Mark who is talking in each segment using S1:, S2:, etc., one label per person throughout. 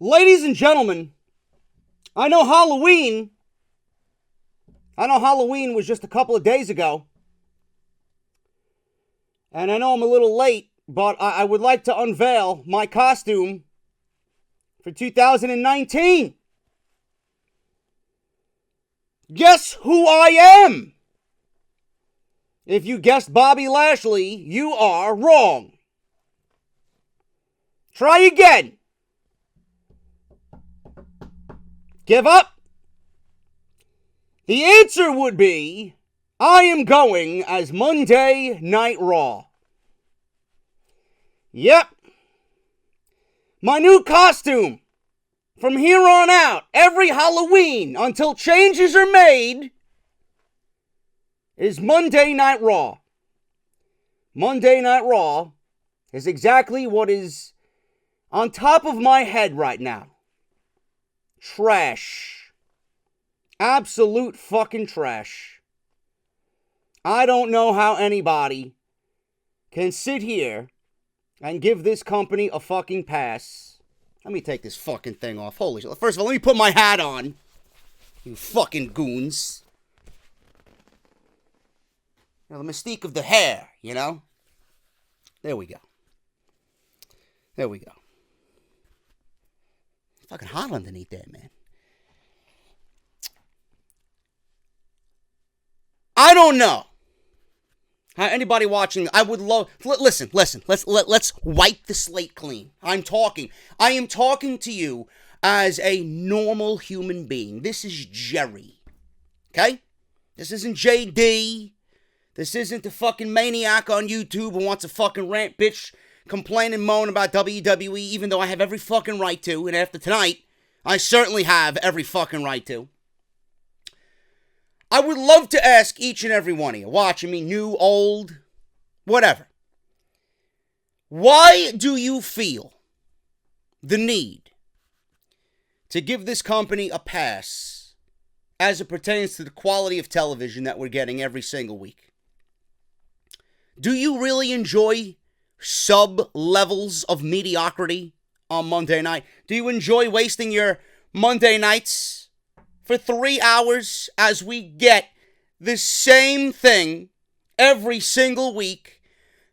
S1: Ladies and gentlemen, I know Halloween was just a couple of days ago. And I know I'm a little late, but I would like to unveil my costume for 2019. Guess who I am? If you guessed Bobby Lashley, you are wrong. Try again. Give up? The answer would be, I am going as Monday Night Raw. Yep. My new costume. From here on out, every Halloween, until changes are made, is Monday Night Raw. Monday Night Raw is exactly what is on top of my head right now. Trash. Absolute fucking trash. I don't know how anybody can sit here and give this company a fucking pass. Let me take this fucking thing off. Holy shit. First of all, let me put my hat on. You fucking goons. You know, the mystique of the hair, you know? There we go. There we go. It's fucking hot underneath there, man. I don't know. Anybody watching, I would love, listen, let's wipe the slate clean. I am talking to you as a normal human being. This is Jerry. Okay? This isn't JD. This isn't the fucking maniac on YouTube who wants a fucking rant bitch complain and moan about WWE, even though I have every fucking right to, and after tonight, I certainly have every fucking right to. I would love to ask each and every one of you, watching me, new, old, whatever. Why do you feel the need to give this company a pass as it pertains to the quality of television that we're getting every single week? Do you really enjoy sub-levels of mediocrity on Monday night? Do you enjoy wasting your Monday nights for 3 hours as we get the same thing every single week?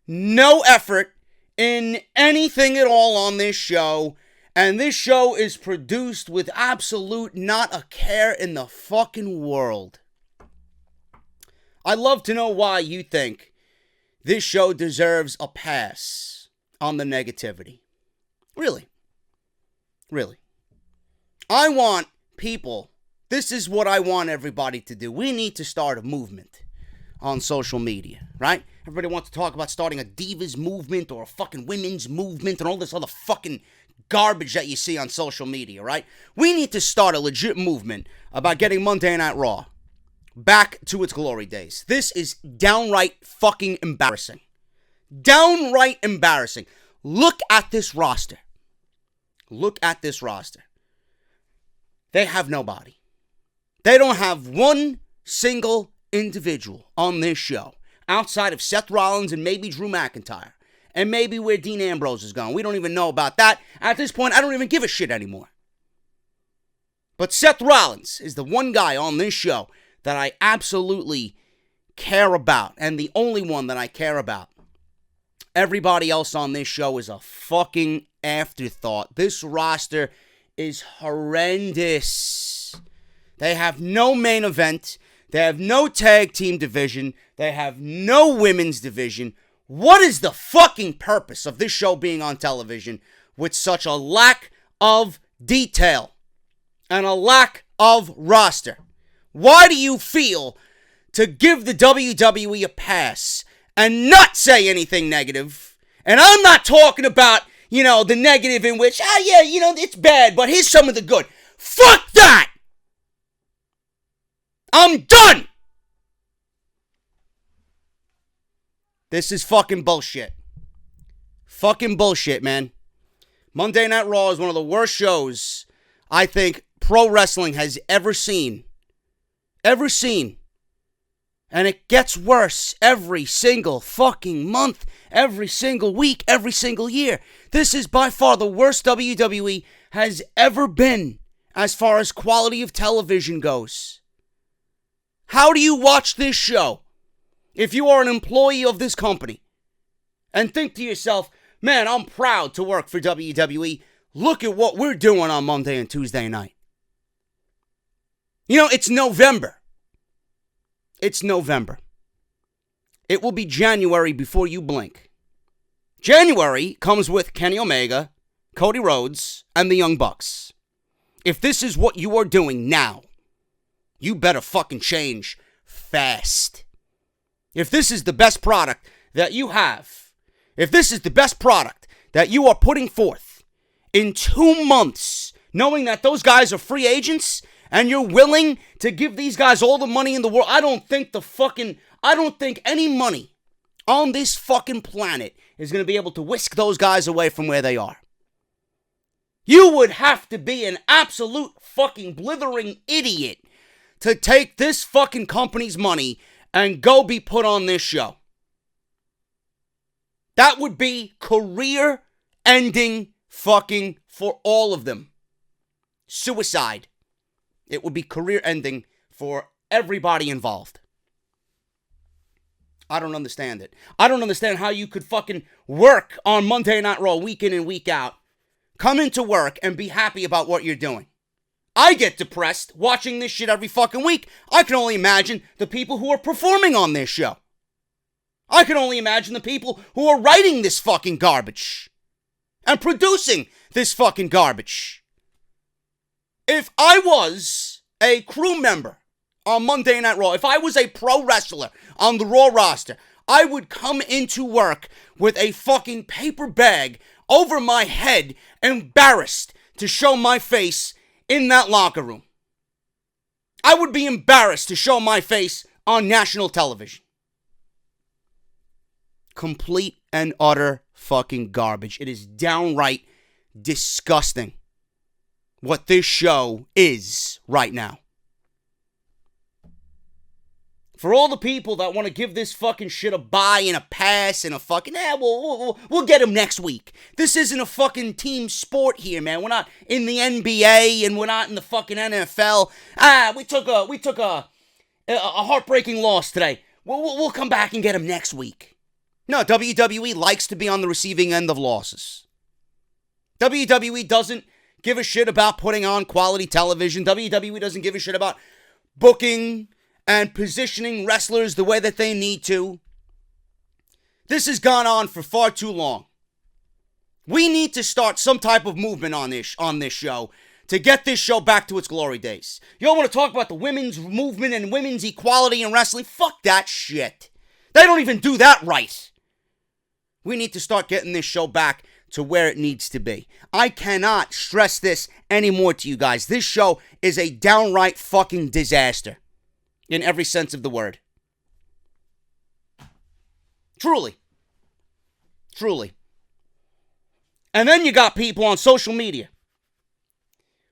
S1: No effort in anything at all on this show. And this show is produced with absolute not a care in the fucking world. I'd love to know why you think this show deserves a pass on the negativity. Really. I want people... This is what I want everybody to do. We need to start a movement on social media, right? Everybody wants to talk about starting a divas movement or a fucking women's movement and all this other fucking garbage that you see on social media, right? We need to start a legit movement about getting Monday Night Raw back to its glory days. This is downright fucking embarrassing. Downright embarrassing. Look at this roster. They have nobody. They don't have one single individual on this show outside of Seth Rollins and maybe Drew McIntyre. And maybe where Dean Ambrose is going. We don't even know about that. At this point, I don't even give a shit anymore. But Seth Rollins is the one guy on this show that I absolutely care about. And the only one that I care about. Everybody else on this show is a fucking afterthought. This roster is horrendous. They have no main event. They have no tag team division. They have no women's division. What is the fucking purpose of this show being on television with such a lack of detail and a lack of roster? Why do you feel to give the WWE a pass and not say anything negative? And I'm not talking about, the negative in which, it's bad, but here's some of the good. Fuck that! I'm done! This is fucking bullshit. Fucking bullshit, man. Monday Night Raw is one of the worst shows I think pro wrestling has ever seen. And it gets worse every single fucking month, every single week, every single year. This is by far the worst WWE has ever been as far as quality of television goes. How do you watch this show if you are an employee of this company and think to yourself, man, I'm proud to work for WWE. Look at what we're doing on Monday and Tuesday night. You know, it's November. It's November. It will be January before you blink. January comes with Kenny Omega, Cody Rhodes, and the Young Bucks. If this is what you are doing now, you better fucking change fast. If this is the best product that you have, if this is the best product that you are putting forth in 2 months, knowing that those guys are free agents, and you're willing to give these guys all the money in the world, I don't think any money on this fucking planet is going to be able to whisk those guys away from where they are. You would have to be an absolute fucking blithering idiot to take this fucking company's money and go be put on this show. That would be career-ending fucking for all of them. Suicide. It would be career-ending for everybody involved. I don't understand it. I don't understand how you could fucking work on Monday Night Raw week in and week out, come into work and be happy about what you're doing. I get depressed watching this shit every fucking week. I can only imagine the people who are performing on this show. I can only imagine the people who are writing this fucking garbage and producing this fucking garbage. If I was a crew member on Monday Night Raw, if I was a pro wrestler on the Raw roster, I would come into work with a fucking paper bag over my head, embarrassed to show my face in that locker room. I would be embarrassed to show my face on national television. Complete and utter fucking garbage. It is downright disgusting what this show is right now. For all the people that want to give this fucking shit a bye and a pass and a fucking, we'll get him next week. This isn't a fucking team sport here, man. We're not in the NBA and we're not in the fucking NFL. We took a heartbreaking loss today. We'll come back and get him next week. No, WWE likes to be on the receiving end of losses. WWE doesn't give a shit about putting on quality television. WWE doesn't give a shit about booking and positioning wrestlers the way that they need to. This has gone on for far too long. We need to start some type of movement on this show to get this show back to its glory days. Y'all want to talk about the women's movement and women's equality in wrestling? Fuck that shit. They don't even do that right. We need to start getting this show back to where it needs to be. I cannot stress this anymore to you guys. This show is a downright fucking disaster. In every sense of the word. Truly. Truly. And then you got people on social media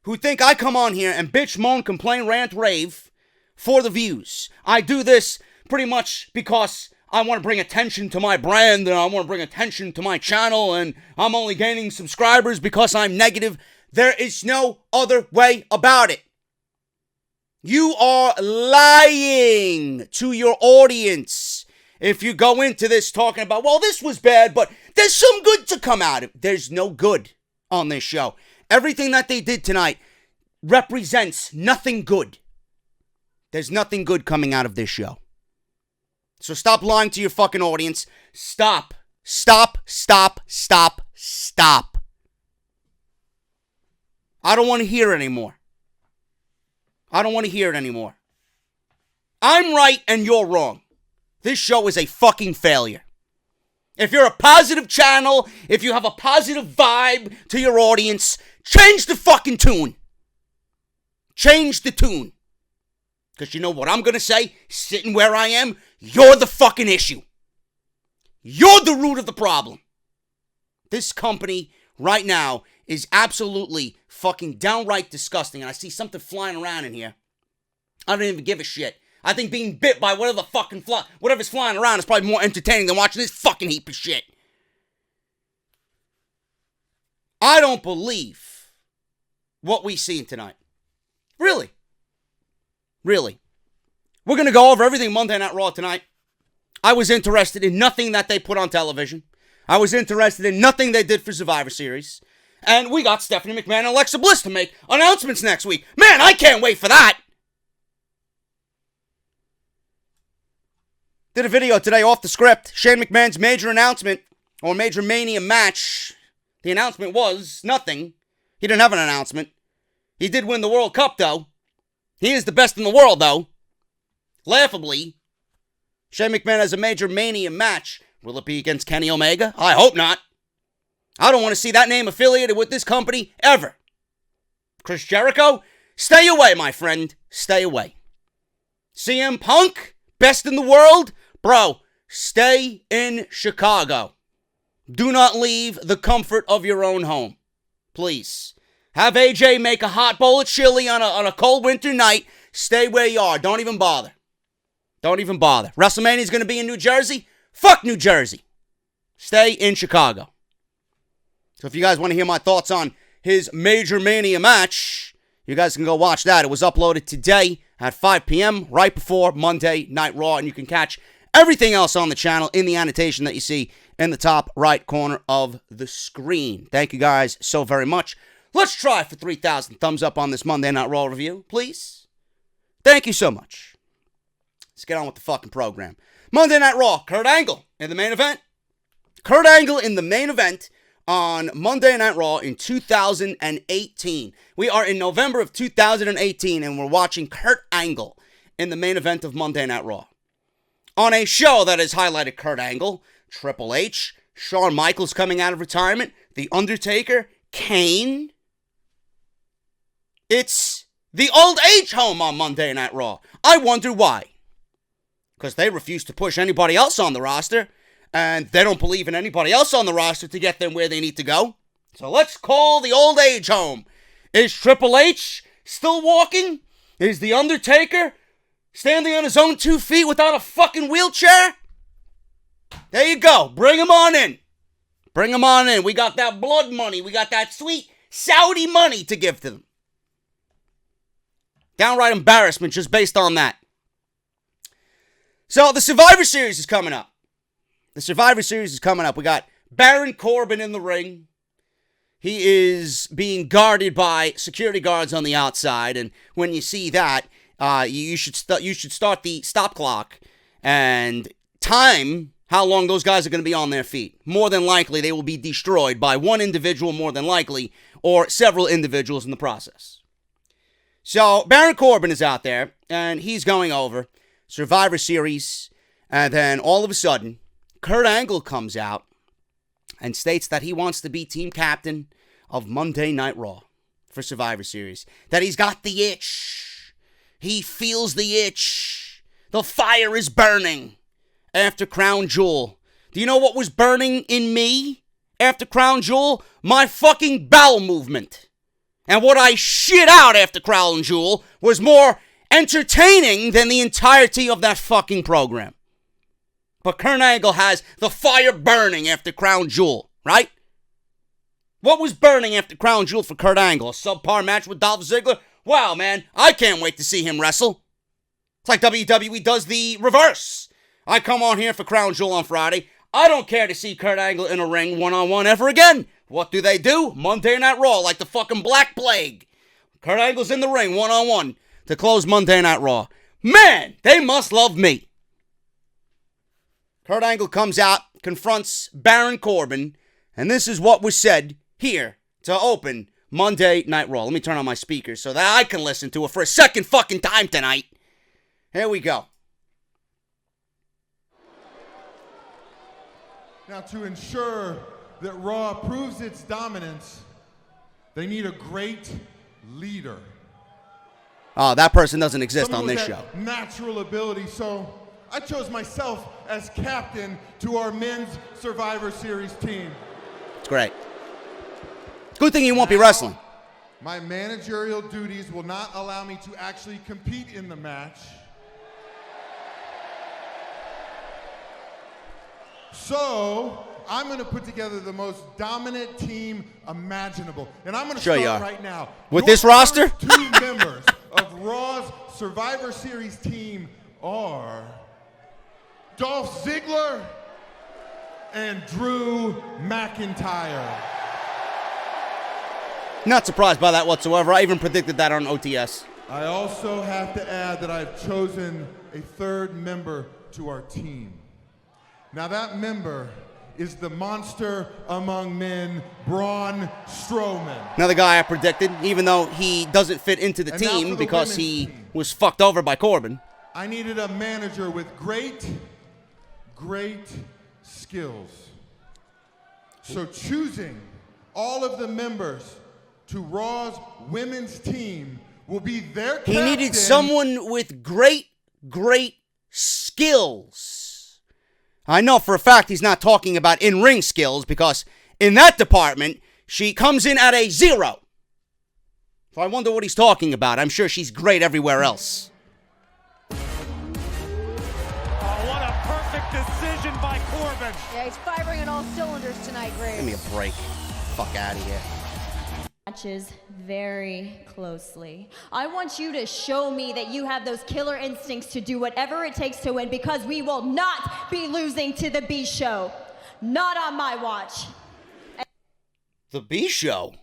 S1: who think I come on here and bitch, moan, complain, rant, rave for the views. I do this pretty much because I want to bring attention to my brand and I want to bring attention to my channel and I'm only gaining subscribers because I'm negative. There is no other way about it. You are lying to your audience if you go into this talking about, well, this was bad, but there's some good to come out of it. There's no good on this show. Everything that they did tonight represents nothing good. There's nothing good coming out of this show. So stop lying to your fucking audience. Stop. Stop. Stop. Stop. Stop. I don't want to hear it anymore. I don't want to hear it anymore. I'm right and you're wrong. This show is a fucking failure. If you're a positive channel, if you have a positive vibe to your audience, change the fucking tune. Change the tune. Because you know what I'm going to say? Sitting where I am, you're the fucking issue. You're the root of the problem. This company right now is absolutely fucking downright disgusting. And I see something flying around in here. I don't even give a shit. I think being bit by whatever's flying around is probably more entertaining than watching this fucking heap of shit. I don't believe what we seen tonight. Really. Really. We're going to go over everything Monday Night Raw tonight. I was interested in nothing that they put on television. I was interested in nothing they did for Survivor Series. And we got Stephanie McMahon and Alexa Bliss to make announcements next week. Man, I can't wait for that. Did a video today off the script. Shane McMahon's major announcement, or major Mania match. The announcement was nothing. He didn't have an announcement. He did win the World Cup, though. He is the best in the world, though. Laughably, Shane McMahon has a major Mania match. Will it be against Kenny Omega? I hope not. I don't want to see that name affiliated with this company ever. Chris Jericho, stay away, my friend. Stay away. CM Punk, best in the world? Bro, stay in Chicago. Do not leave the comfort of your own home. Please. Have AJ make a hot bowl of chili on a cold winter night. Stay where you are. Don't even bother. Don't even bother. WrestleMania is going to be in New Jersey? Fuck New Jersey. Stay in Chicago. So if you guys want to hear my thoughts on his major Mania match, you guys can go watch that. It was uploaded today at 5 p.m. right before Monday Night Raw. And you can catch everything else on the channel in the annotation that you see in the top right corner of the screen. Thank you guys so very much. Let's try for 3,000 thumbs up on this Monday Night Raw review, please. Thank you so much. Let's get on with the fucking program. Monday Night Raw, Kurt Angle in the main event. Kurt Angle in the main event on Monday Night Raw in 2018. We are in November of 2018, and we're watching Kurt Angle in the main event of Monday Night Raw. On a show that has highlighted Kurt Angle, Triple H, Shawn Michaels coming out of retirement, The Undertaker, Kane. It's the old age home on Monday Night Raw. I wonder why. Because they refuse to push anybody else on the roster, and they don't believe in anybody else on the roster to get them where they need to go. So let's call the old age home. Is Triple H still walking? Is The Undertaker standing on his own 2 feet without a fucking wheelchair? There you go. Bring him on in. Bring him on in. We got that blood money. We got that sweet Saudi money to give to them. Downright embarrassment just based on that. So the Survivor Series is coming up. The Survivor Series is coming up. We got Baron Corbin in the ring. He is being guarded by security guards on the outside, and when you see that, you should start the stop clock and time how long those guys are going to be on their feet. More than likely, they will be destroyed by one individual, more than likely, or several individuals in the process. So Baron Corbin is out there, and he's going over Survivor Series, and then all of a sudden, Kurt Angle comes out and states that he wants to be team captain of Monday Night Raw for Survivor Series. That he's got the itch. He feels the itch. The fire is burning after Crown Jewel. Do you know what was burning in me after Crown Jewel? My fucking bowel movement. And what I shit out after Crown Jewel was more entertaining than the entirety of that fucking program. But Kurt Angle has the fire burning after Crown Jewel, right? What was burning after Crown Jewel for Kurt Angle? A subpar match with Dolph Ziggler? Wow, man, I can't wait to see him wrestle. It's like WWE does the reverse. I come on here for Crown Jewel on Friday. I don't care to see Kurt Angle in a ring one-on-one ever again. What do? Monday Night Raw, like the fucking Black Plague. Kurt Angle's in the ring one-on-one to close Monday Night Raw. Man, they must love me. Kurt Angle comes out, confronts Baron Corbin, and this is what was said here to open Monday Night Raw. Let me turn on my speakers so that I can listen to it for a second fucking time tonight. Here we go.
S2: Now, to ensure that Raw proves its dominance, they need a great leader.
S1: Oh, that person doesn't exist on this show.
S2: Natural ability, so I chose myself as captain to our men's Survivor Series team.
S1: It's great. Good thing you won't be wrestling.
S2: My managerial duties will not allow me to actually compete in the match. So, I'm going to put together the most dominant team imaginable. And I'm going to
S1: Sure
S2: start right now.
S1: With this roster?
S2: Two members of Raw's Survivor Series team are Dolph Ziggler and Drew McIntyre.
S1: Not surprised by that whatsoever. I even predicted that on OTS.
S2: I also have to add that I've chosen a third member to our team. Now that member is the monster among men, Braun Strowman.
S1: Another guy I predicted, even though he doesn't fit into the team because he was fucked over by Corbin.
S2: I needed a manager with great skills. So choosing all of the members to Raw's women's team will be their captain.
S1: He needed someone with great skills. I know for a fact he's not talking about in-ring skills because in that department, she comes in at a 0. So I wonder what he's talking about. I'm sure she's great everywhere else.
S3: Oh, what a perfect decision by Corbin.
S4: Yeah, he's firing on all cylinders tonight, Graves.
S1: Give me a break. Fuck out of here.
S5: Matches very closely. I want you to show me that you have those killer instincts to do whatever it takes to win, because we will not be losing to the B Show. Not on my watch.
S1: The B Show?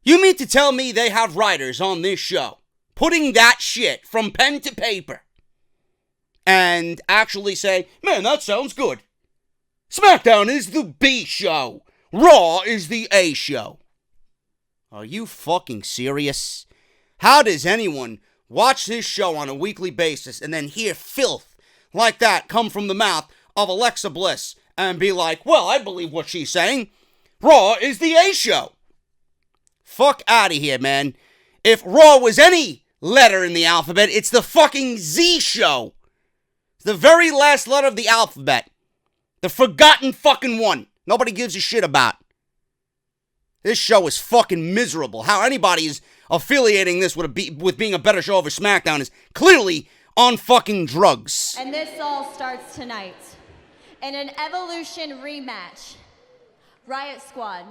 S1: You mean to tell me they have writers on this show putting that shit from pen to paper and actually say, man, that sounds good. SmackDown is the B Show. Raw is the A Show. Are you fucking serious? How does anyone watch this show on a weekly basis and then hear filth like that come from the mouth of Alexa Bliss and be like, well, I believe what she's saying. Raw is the A Show. Fuck out of here, man. If Raw was any letter in the alphabet, it's the fucking Z Show. It's the very last letter of the alphabet. The forgotten fucking one. Nobody gives a shit about. This show is fucking miserable. How anybody is affiliating this with being a better show over SmackDown is clearly on fucking drugs.
S5: And this all starts tonight in an Evolution rematch. Riot Squad,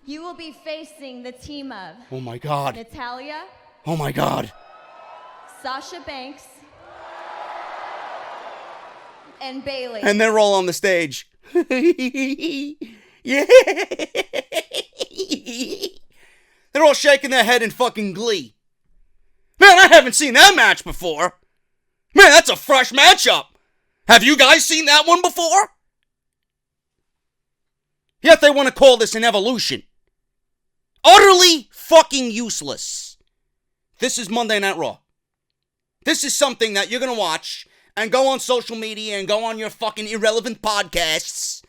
S5: you will be facing the team of
S1: Oh my God.
S5: NATALYA.
S1: Oh my God.
S5: Sasha Banks. And Bayley.
S1: And they're all on the stage. Yeah. They're all shaking their head in fucking glee. Man, I haven't seen that match before. Man, that's a fresh matchup. Have you guys seen that one before? Yet they want to call this an evolution. Utterly fucking useless. This is Monday Night Raw. This is something that you're going to watch and go on social media and go on your fucking irrelevant podcasts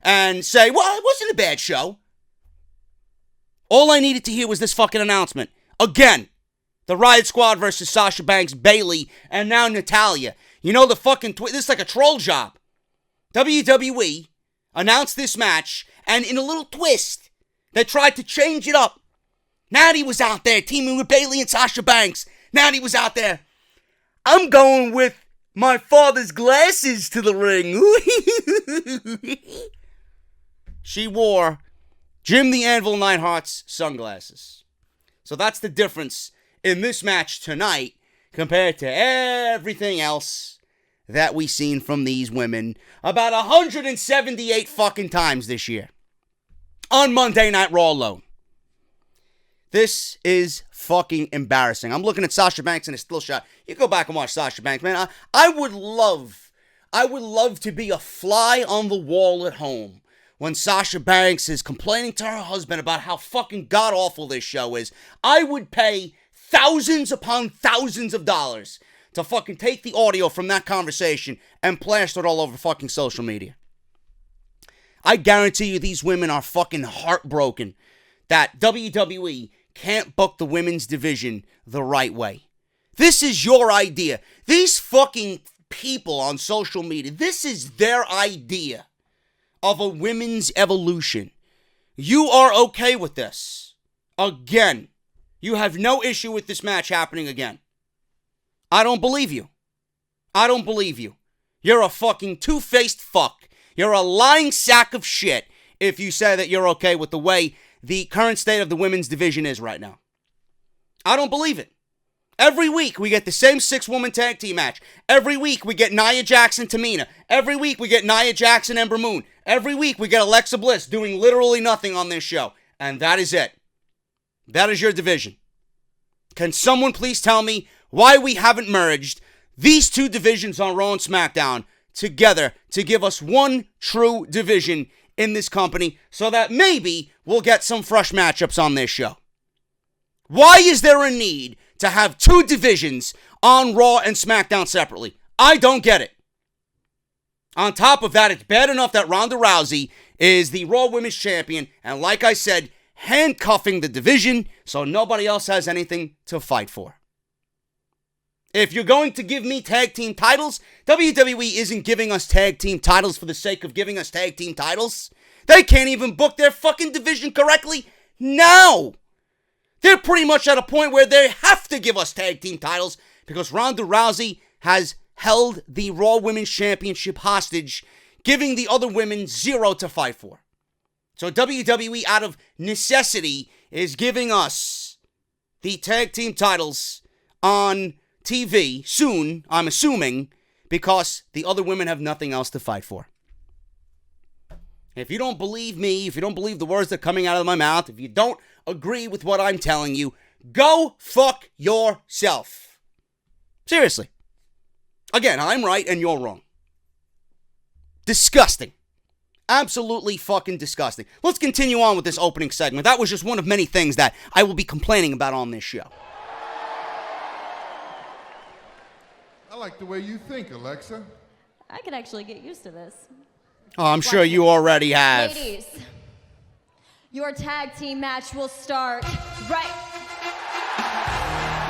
S1: and say, well, it wasn't a bad show. All I needed to hear was this fucking announcement. Again, the Riot Squad versus Sasha Banks, Bayley, and now NATALYA. You know the fucking this is like a troll job. WWE announced this match, and in a little twist, they tried to change it up. Natty was out there teaming with Bayley and Sasha Banks. Natty was out there. I'm going with my father's glasses to the ring. She wore Jim the Anvil Neidhart's sunglasses. So that's the difference in this match tonight compared to everything else that we've seen from these women about 178 fucking times this year on Monday Night Raw alone. This is fucking embarrassing. I'm looking at Sasha Banks in a still shot. You go back and watch Sasha Banks, man. I would love to be a fly on the wall at home when Sasha Banks is complaining to her husband about how fucking god-awful this show is. I would pay thousands upon thousands of dollars to fucking take the audio from that conversation and plaster it all over fucking social media. I guarantee you these women are fucking heartbroken that WWE can't book the women's division the right way. This is your idea. These fucking people on social media, this is their idea of a women's evolution. You are okay with this. Again. You have no issue with this match happening again. I don't believe you. I don't believe you. You're a fucking two-faced fuck. You're a lying sack of shit if you say that you're okay with the way the current state of the women's division is right now. I don't believe it. Every week we get the same 6-woman tag team match. Every week we get Nia Jax and Tamina. Every week we get Nia Jax and Ember Moon. Every week we get Alexa Bliss doing literally nothing on this show. And that is it. That is your division. Can someone please tell me why we haven't merged these two divisions on Raw and SmackDown together to give us one true division in this company so that maybe we'll get some fresh matchups on this show? Why is there a need to have two divisions on Raw and SmackDown separately? I don't get it. On top of that, it's bad enough that Ronda Rousey is the Raw Women's Champion, and like I said, handcuffing the division so nobody else has anything to fight for. If you're going to give me tag team titles, WWE isn't giving us tag team titles for the sake of giving us tag team titles. They can't even book their fucking division correctly now. They're pretty much at a point where they have to give us tag team titles because Ronda Rousey has held the Raw Women's Championship hostage, giving the other women zero to fight for. So WWE, out of necessity, is giving us the tag team titles on TV soon, I'm assuming, because the other women have nothing else to fight for. If you don't believe me, if you don't believe the words that are coming out of my mouth, if you don't agree with what I'm telling you, go fuck yourself. Seriously. Again, I'm right and you're wrong. Disgusting. Absolutely fucking disgusting. Let's continue on with this opening segment. That was just one of many things that I will be complaining about on this show.
S2: I like the way you think, Alexa.
S5: I could actually get used to this.
S1: Oh, I'm sure you already have.
S5: Ladies, your tag team match will start right.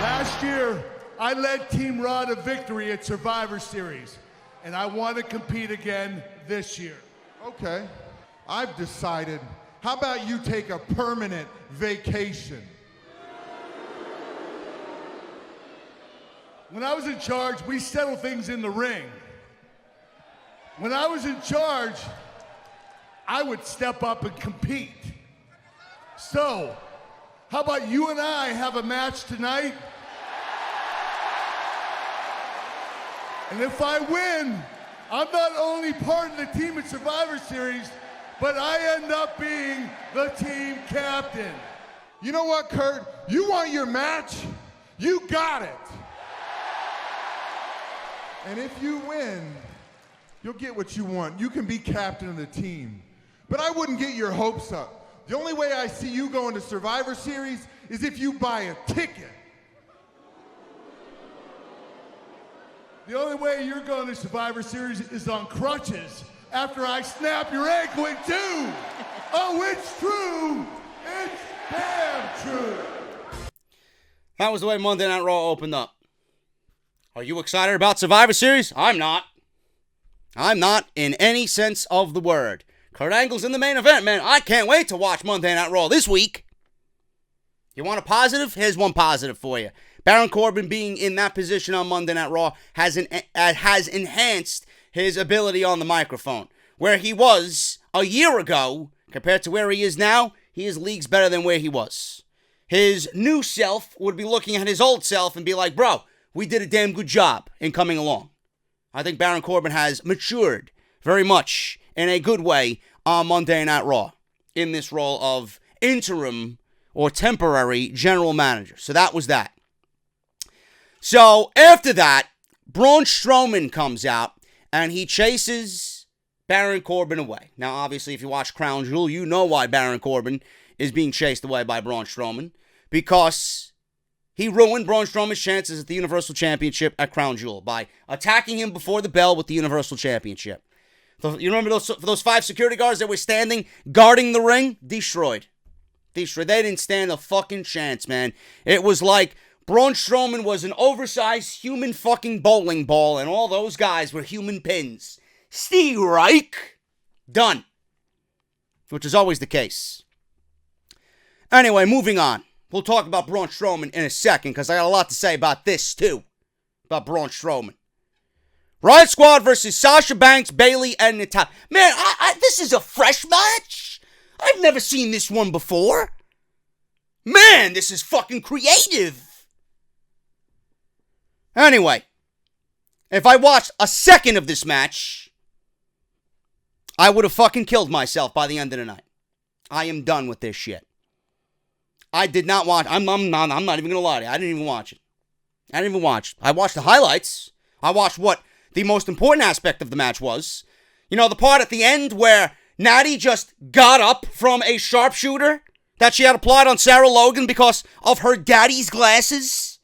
S6: Last year, I led Team Raw to victory at Survivor Series, and I want to compete again this year.
S2: Okay, I've decided. How about you take a permanent vacation?
S6: When I was in charge, we settled things in the ring. When I was in charge, I would step up and compete. So, how about you and I have a match tonight? And if I win, I'm not only part of the team at Survivor Series, but I end up being the team captain.
S2: You know what, Kurt? You want your match? You got it. And if you win, you'll get what you want. You can be captain of the team. But I wouldn't get your hopes up. The only way I see you going to Survivor Series is if you buy a ticket.
S6: The only way you're going to Survivor Series is on crutches after I snap your ankle in two. Oh, it's true. It's damn true.
S1: That was the way Monday Night Raw opened up. Are you excited about Survivor Series? I'm not. I'm not in any sense of the word. Kurt Angle's in the main event, man. I can't wait to watch Monday Night Raw this week. You want a positive? Here's one positive for you. Baron Corbin being in that position on Monday Night Raw has enhanced his ability on the microphone. Where he was a year ago, compared to where he is now, he is leagues better than where he was. His new self would be looking at his old self and be like, bro, we did a damn good job in coming along. I think Baron Corbin has matured very much in a good way on Monday Night Raw in this role of interim or temporary general manager. So that was that. So after that, Braun Strowman comes out and he chases Baron Corbin away. Now, obviously, if you watch Crown Jewel, you know why Baron Corbin is being chased away by Braun Strowman. Because he ruined Braun Strowman's chances at the Universal Championship at Crown Jewel by attacking him before the bell with the Universal Championship. You remember those 5 security guards that were standing guarding the ring? Destroyed. They didn't stand a fucking chance, man. It was like Braun Strowman was an oversized human fucking bowling ball, and all those guys were human pins. Steve Reich. Done. Which is always the case. Anyway, moving on. We'll talk about Braun Strowman in a second, because I got a lot to say about this, too. About Braun Strowman. Riot Squad versus Sasha Banks, Bayley, and NATALYA. Man, this is a fresh match. I've never seen this one before. Man, this is fucking creative. Anyway, if I watched a second of this match, I would have fucking killed myself by the end of the night. I am done with this shit. I did not watch. I'm not even gonna lie to you. I didn't even watch it. I watched the highlights. I watched what the most important aspect of the match was. You know, the part at the end where Natty just got up from a sharpshooter that she had applied on Sarah Logan because of her daddy's glasses.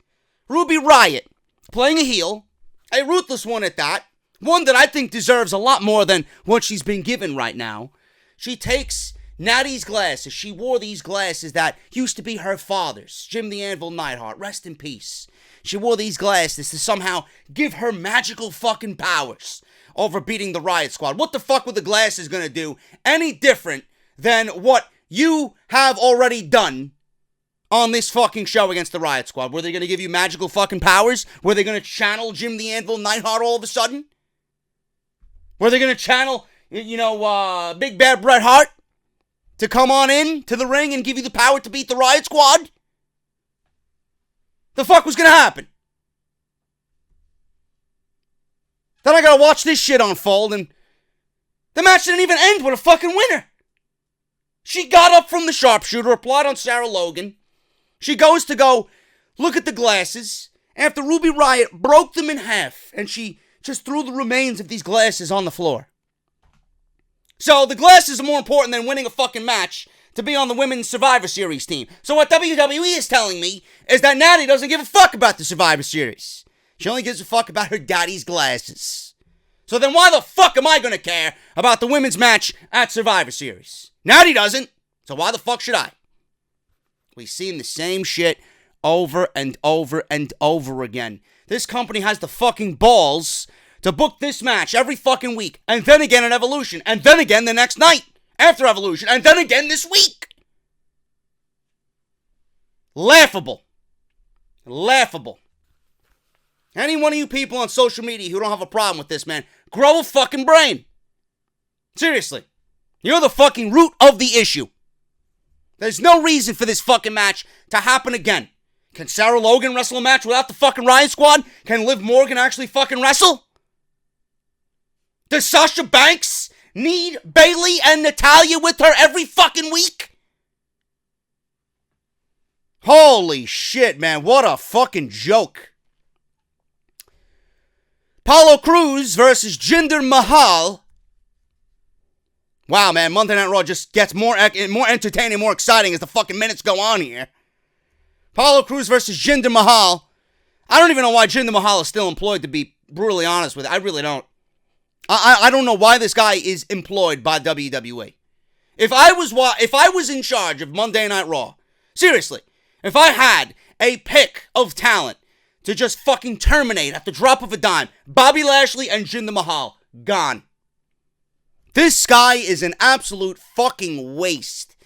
S1: Ruby Riot, playing a heel, a ruthless one at that, one that I think deserves a lot more than what she's been given right now. She takes Natty's glasses. She wore these glasses that used to be her father's, Jim the Anvil Neidhart, rest in peace. She wore these glasses to somehow give her magical fucking powers over beating the Riot Squad. What the fuck were the glasses gonna do any different than what you have already done on this fucking show against the Riot Squad? Were they gonna give you magical fucking powers? Were they gonna channel Jim the Anvil Neidhart all of a sudden? Were they gonna channel, Big Bad Bret Hart to come on in to the ring and give you the power to beat the Riot Squad? The fuck was gonna happen? Then I gotta watch this shit unfold, and the match didn't even end with a fucking winner. She got up from the sharpshooter, applied on Sarah Logan. She goes to go look at the glasses after Ruby Riot broke them in half, and she just threw the remains of these glasses on the floor. So the glasses are more important than winning a fucking match to be on the Women's Survivor Series team. So what WWE is telling me is that Natty doesn't give a fuck about the Survivor Series. She only gives a fuck about her daddy's glasses. So then why the fuck am I gonna care about the women's match at Survivor Series? Natty doesn't, so why the fuck should I? We've seen the same shit over and over and over again. This company has the fucking balls to book this match every fucking week, and then again at Evolution, and then again the next night after Evolution, and then again this week. Laughable. Laughable. Any one of you people on social media who don't have a problem with this, man, grow a fucking brain. Seriously. You're the fucking root of the issue. There's no reason for this fucking match to happen again. Can Sarah Logan wrestle a match without the fucking Riot Squad? Can Liv Morgan actually fucking wrestle? Does Sasha Banks need Bayley and NATALYA with her every fucking week? Holy shit, man. What a fucking joke. Apollo Cruz versus Jinder Mahal. Wow, man. Monday Night Raw just gets more entertaining, more exciting as the fucking minutes go on here. Apollo Cruz versus Jinder Mahal. I don't even know why Jinder Mahal is still employed, to be brutally honest with you. I really don't. I don't know why this guy is employed by WWE. If I was in charge of Monday Night Raw, seriously, if I had a pick of talent to just fucking terminate at the drop of a dime, Bobby Lashley and Jinder Mahal, gone. This guy is an absolute fucking waste.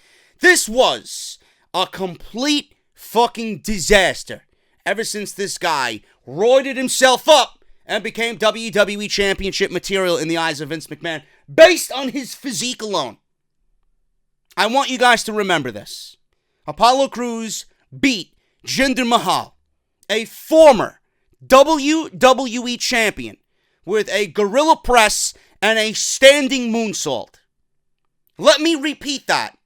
S1: This was a complete fucking disaster ever since this guy roided himself up and became WWE Championship material in the eyes of Vince McMahon based on his physique alone. I want you guys to remember this. Apollo Crews beat Jinder Mahal, a former WWE champion, with a gorilla press and a standing moonsault. Let me repeat that.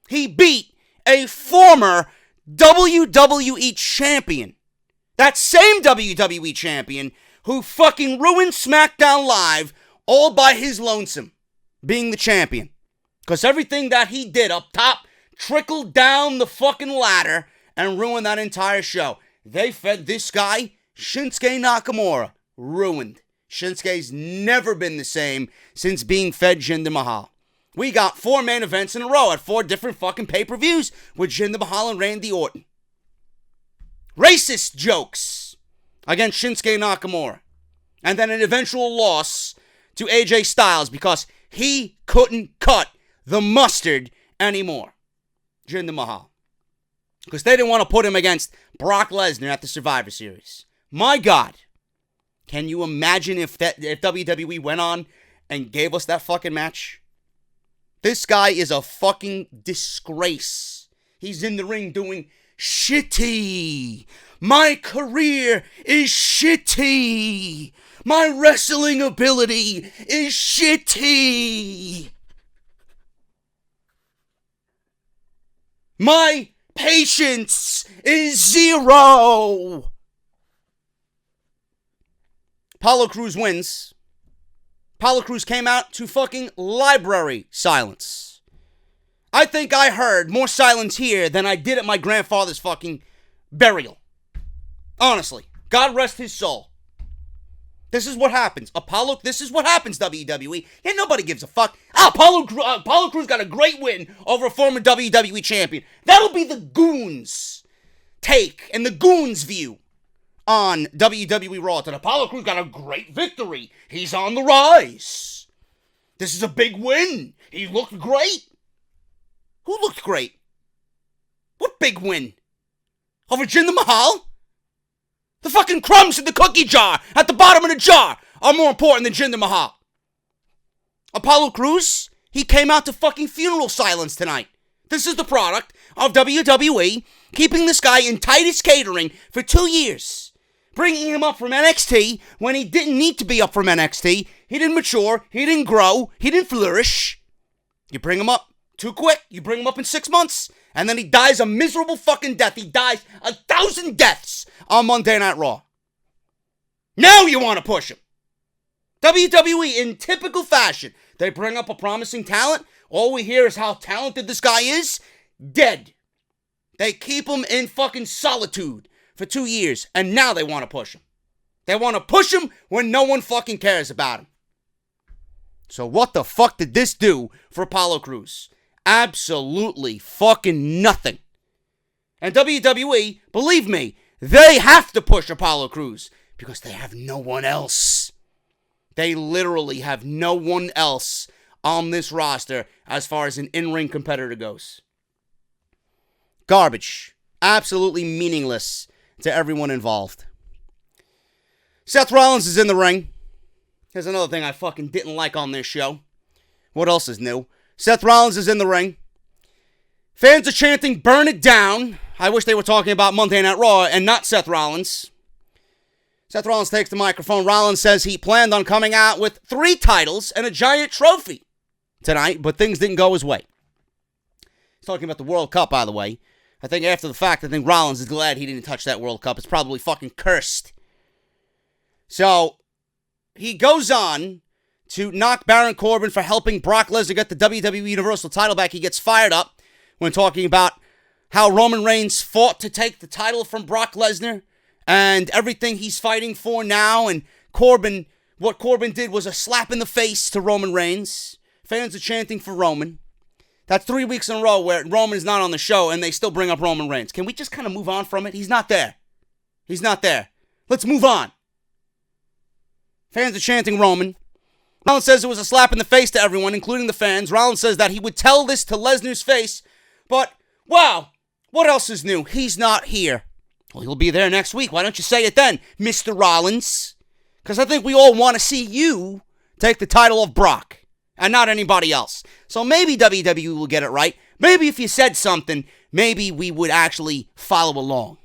S1: He beat a former WWE champion. That same WWE champion who fucking ruined SmackDown Live all by his lonesome, being the champion. Because everything that he did up top trickled down the fucking ladder and ruined that entire show. They fed this guy, Shinsuke Nakamura. Ruined. Shinsuke's never been the same since being fed Jinder Mahal. We got 4 main events in a row at 4 different fucking pay-per-views with Jinder Mahal and Randy Orton. Racist jokes against Shinsuke Nakamura. And then an eventual loss to AJ Styles because he couldn't cut the mustard anymore. Jinder Mahal. Because they didn't want to put him against Brock Lesnar at the Survivor Series. My God. Can you imagine if WWE went on and gave us that fucking match? This guy is a fucking disgrace. He's in the ring doing shitty. My career is shitty. My wrestling ability is shitty. My patience is 0. Apollo Crews wins. Apollo Crews came out to fucking library silence. I think I heard more silence here than I did at my grandfather's fucking burial. Honestly. God rest his soul. This is what happens. This is what happens, WWE. Yeah, nobody gives a fuck. Apollo Crews got a great win over a former WWE champion. That'll be the goons' take and the goons' view on WWE Raw. And Apollo Crews got a great victory. He's on the rise. This is a big win. He looked great. Who looked great? What big win? Over Jinder Mahal? The fucking crumbs in the cookie jar at the bottom of the jar are more important than Jinder Mahal. Apollo Crews, he came out to fucking funeral silence tonight. This is the product of WWE keeping this guy in tightest catering for 2 years. Bringing him up from NXT when he didn't need to be up from NXT. He didn't mature. He didn't grow. He didn't flourish. You bring him up too quick. You bring him up in 6 months. And then he dies a miserable fucking death. He dies 1,000 deaths on Monday Night Raw. Now you want to push him. WWE, in typical fashion, they bring up a promising talent. All we hear is how talented this guy is. Dead. They keep him in fucking solitude for 2 years. And now they want to push him. They want to push him when no one fucking cares about him. So what the fuck did this do for Apollo Crews? Absolutely fucking nothing. And WWE, believe me, they have to push Apollo Crews because they have no one else. They literally have no one else on this roster as far as an in-ring competitor goes. Garbage. Absolutely meaningless to everyone involved. Seth Rollins is in the ring. Here's another thing I fucking didn't like on this show. What else is new? Seth Rollins is in the ring. Fans are chanting, "Burn it down." I wish they were talking about Monday Night Raw and not Seth Rollins. Seth Rollins takes the microphone. Rollins says he planned on coming out with 3 titles and a giant trophy tonight, but things didn't go his way. He's talking about the World Cup, by the way. I think after the fact, I think Rollins is glad he didn't touch that World Cup. It's probably fucking cursed. So, he goes on to knock Baron Corbin for helping Brock Lesnar get the WWE Universal title back. He gets fired up when talking about how Roman Reigns fought to take the title from Brock Lesnar and everything he's fighting for now. And what Corbin did was a slap in the face to Roman Reigns. Fans are chanting for Roman. That's 3 weeks in a row where Roman is not on the show and they still bring up Roman Reigns. Can we just kind of move on from it? He's not there. He's not there. Let's move on. Fans are chanting Roman. Rollins says it was a slap in the face to everyone, including the fans. Rollins says that he would tell this to Lesnar's face. But, wow, what else is new? He's not here. Well, he'll be there next week. Why don't you say it then, Mr. Rollins? Because I think we all want to see you take the title of Brock and not anybody else. So maybe WWE will get it right. Maybe if you said something, maybe we would actually follow along.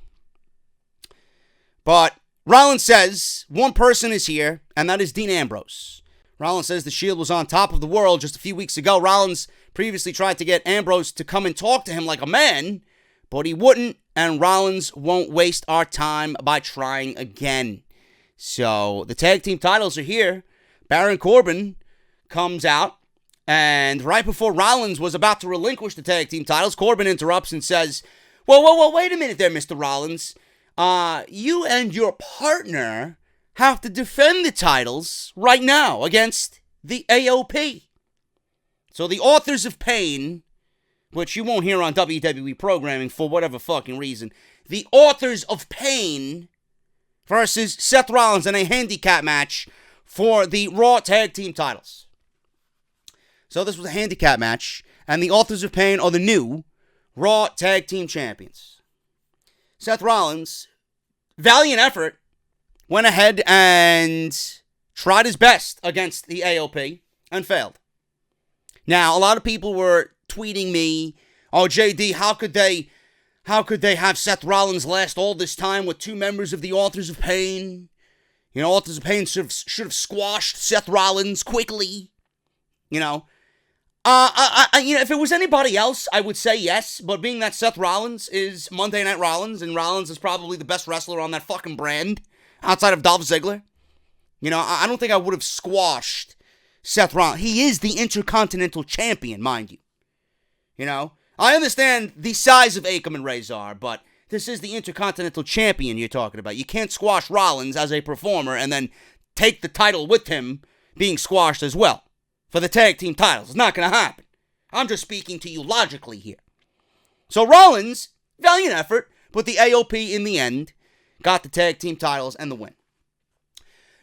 S1: But Rollins says one person is here, and that is Dean Ambrose. Rollins says the Shield was on top of the world just a few weeks ago. Rollins previously tried to get Ambrose to come and talk to him like a man, but he wouldn't, and Rollins won't waste our time by trying again. So the tag team titles are here. Baron Corbin comes out, and right before Rollins was about to relinquish the tag team titles, Corbin interrupts and says, Whoa, wait a minute there, Mr. Rollins. You and your partner have to defend the titles right now against the AOP. So the Authors of Pain, which you won't hear on WWE programming for whatever fucking reason, the Authors of Pain versus Seth Rollins in a handicap match for the Raw Tag Team titles. So this was a handicap match, and the Authors of Pain are the new Raw Tag Team champions. Seth Rollins, valiant effort, went ahead and tried his best against the AOP and failed. Now, a lot of people were tweeting me, oh, JD, how could they have Seth Rollins last all this time with two members of the Authors of Pain? You know, Authors of Pain should have squashed Seth Rollins quickly. You know, if it was anybody else, I would say yes. But being that Seth Rollins is Monday Night Rollins, and Rollins is probably the best wrestler on that fucking brand outside of Dolph Ziggler, you know, I don't think I would have squashed Seth Rollins. He is the Intercontinental Champion, mind you. You know, I understand the size of Akam and Razor, but this is the Intercontinental Champion you're talking about. You can't squash Rollins as a performer and then take the title with him being squashed as well for the tag team titles. It's not going to happen. I'm just speaking to you logically here. So Rollins, valiant effort, but the AOP in the end got the tag team titles and the win.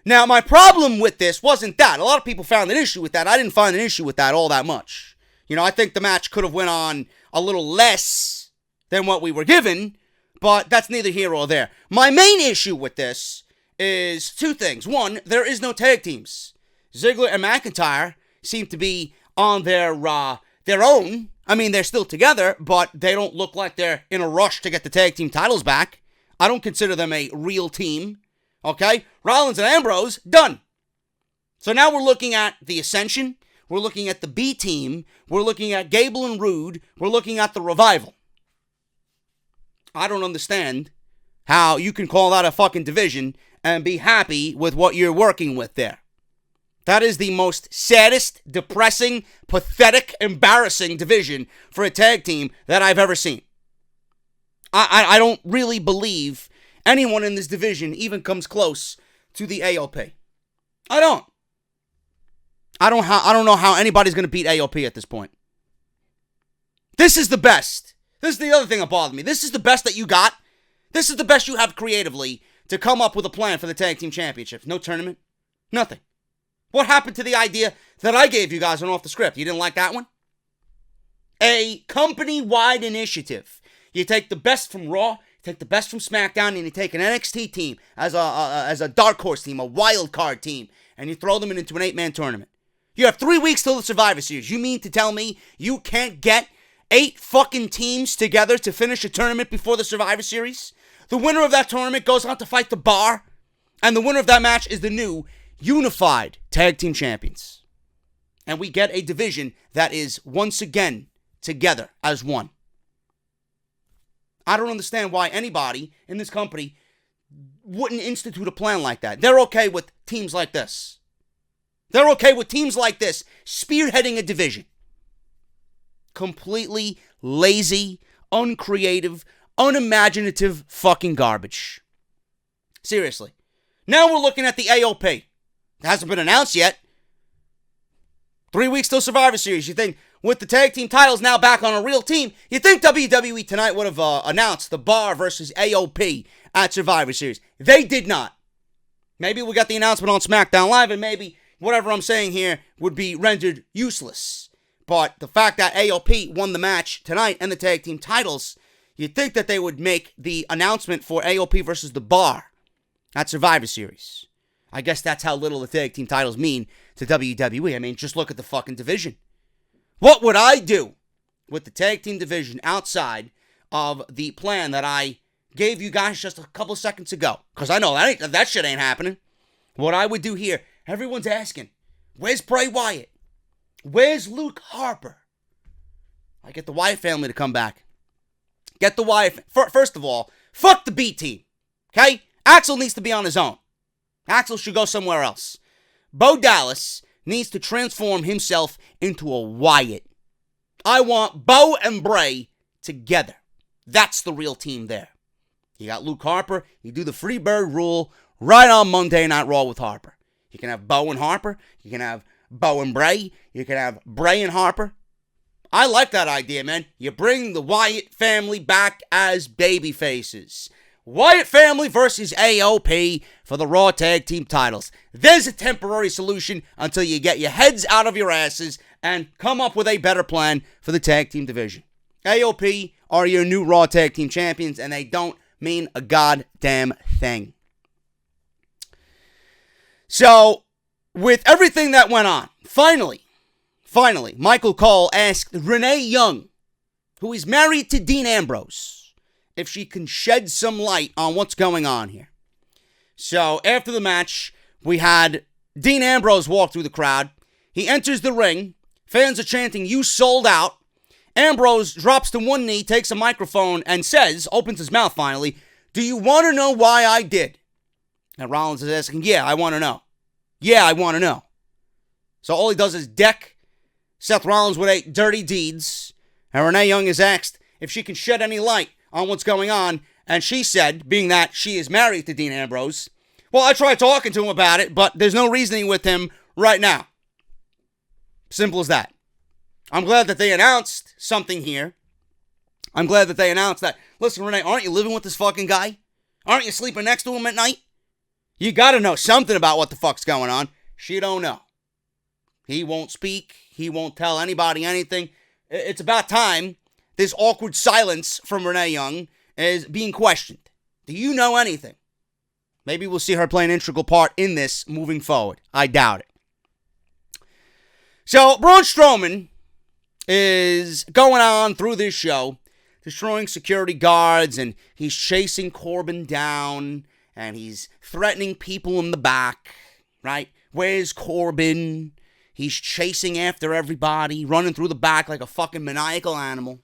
S1: Now, my problem with this wasn't that. A lot of people found an issue with that. I didn't find an issue with that all that much. You know, I think the match could have went on a little less than what we were given, but that's neither here or there. My main issue with this is two things. One, there is no tag teams. Ziggler and McIntyre seem to be on their own. I mean, they're still together, but they don't look like they're in a rush to get the tag team titles back. I don't consider them a real team. Okay? Rollins and Ambrose, done. So now we're looking at the Ascension. We're looking at the B team. We're looking at Gable and Rude. We're looking at the Revival. I don't understand how you can call that a fucking division and be happy with what you're working with there. That is the most saddest, depressing, pathetic, embarrassing division for a tag team that I've ever seen. I don't really believe anyone in this division even comes close to the AOP. I don't know how anybody's going to beat AOP at this point. This is the best. This is the other thing that bothered me. This is the best that you got. This is the best you have creatively to come up with a plan for the tag team championships. No tournament. Nothing. What happened to the idea that I gave you guys on Off the Script? You didn't like that one? A company-wide initiative. You take the best from Raw, you take the best from SmackDown, and you take an NXT team as a dark horse team, a wild card team, and you throw them into an 8-man tournament. You have 3 weeks till the Survivor Series. You mean to tell me you can't get 8 fucking teams together to finish a tournament before the Survivor Series? The winner of that tournament goes on to fight the Bar, and the winner of that match is the new unified tag team champions. And we get a division that is once again together as one. I don't understand why anybody in this company wouldn't institute a plan like that. They're okay with teams like this. They're okay with teams like this spearheading a division. Completely lazy, uncreative, unimaginative fucking garbage. Seriously. Now we're looking at the AOP. It hasn't been announced yet. 3 weeks till Survivor Series. You think with the tag team titles now back on a real team, you think WWE tonight would have announced the Bar versus AOP at Survivor Series. They did not. Maybe we got the announcement on SmackDown Live, and maybe whatever I'm saying here would be rendered useless. But the fact that AOP won the match tonight and the tag team titles, you'd think that they would make the announcement for AOP versus the Bar at Survivor Series. I guess that's how little the tag team titles mean to WWE. I mean, just look at the fucking division. What would I do with the tag team division outside of the plan that I gave you guys just a couple seconds ago? Because I know that shit ain't happening. What I would do here, everyone's asking, where's Bray Wyatt? Where's Luke Harper? I get the Wyatt family to come back. Get the Wyatt. First of all, fuck the B team. Okay? Axel needs to be on his own. Axel should go somewhere else. Bo Dallas needs to transform himself into a Wyatt. I want Bo and Bray together. That's the real team there. You got Luke Harper. You do the Freebird rule right on Monday Night Raw with Harper. You can have Bo and Harper. You can have Bo and Bray. You can have Bray and Harper. I like that idea, man. You bring the Wyatt family back as baby faces. Wyatt family versus AOP for the Raw Tag Team titles. There's a temporary solution until you get your heads out of your asses and come up with a better plan for the Tag Team division. AOP are your new Raw Tag Team champions, and they don't mean a goddamn thing. So, with everything that went on, finally, Michael Cole asked Renee Young, who is married to Dean Ambrose, if she can shed some light on what's going on here. So, after the match, we had Dean Ambrose walk through the crowd. He enters the ring. Fans are chanting, "You sold out." Ambrose drops to one knee, takes a microphone, and says, opens his mouth finally, "Do you want to know why I did?" And Rollins is asking, "Yeah, I want to know. Yeah, I want to know." So all he does is deck Seth Rollins with 8 dirty deeds. And Renee Young is asked if she can shed any light on what's going on. And she said, being that she is married to Dean Ambrose, "Well, I tried talking to him about it, but there's no reasoning with him right now." Simple as that. I'm glad that they announced something here. I'm glad that they announced that, listen, Renee, aren't you living with this fucking guy? Aren't you sleeping next to him at night? You gotta know something about what the fuck's going on. She don't know. He won't speak. He won't tell anybody anything. It's about time this awkward silence from Renee Young is being questioned. Do you know anything? Maybe we'll see her play an integral part in this moving forward. I doubt it. So, Braun Strowman is going on through this show, destroying security guards, and he's chasing Corbin down, and he's threatening people in the back, right? Where's Corbin? He's chasing after everybody, running through the back like a fucking maniacal animal.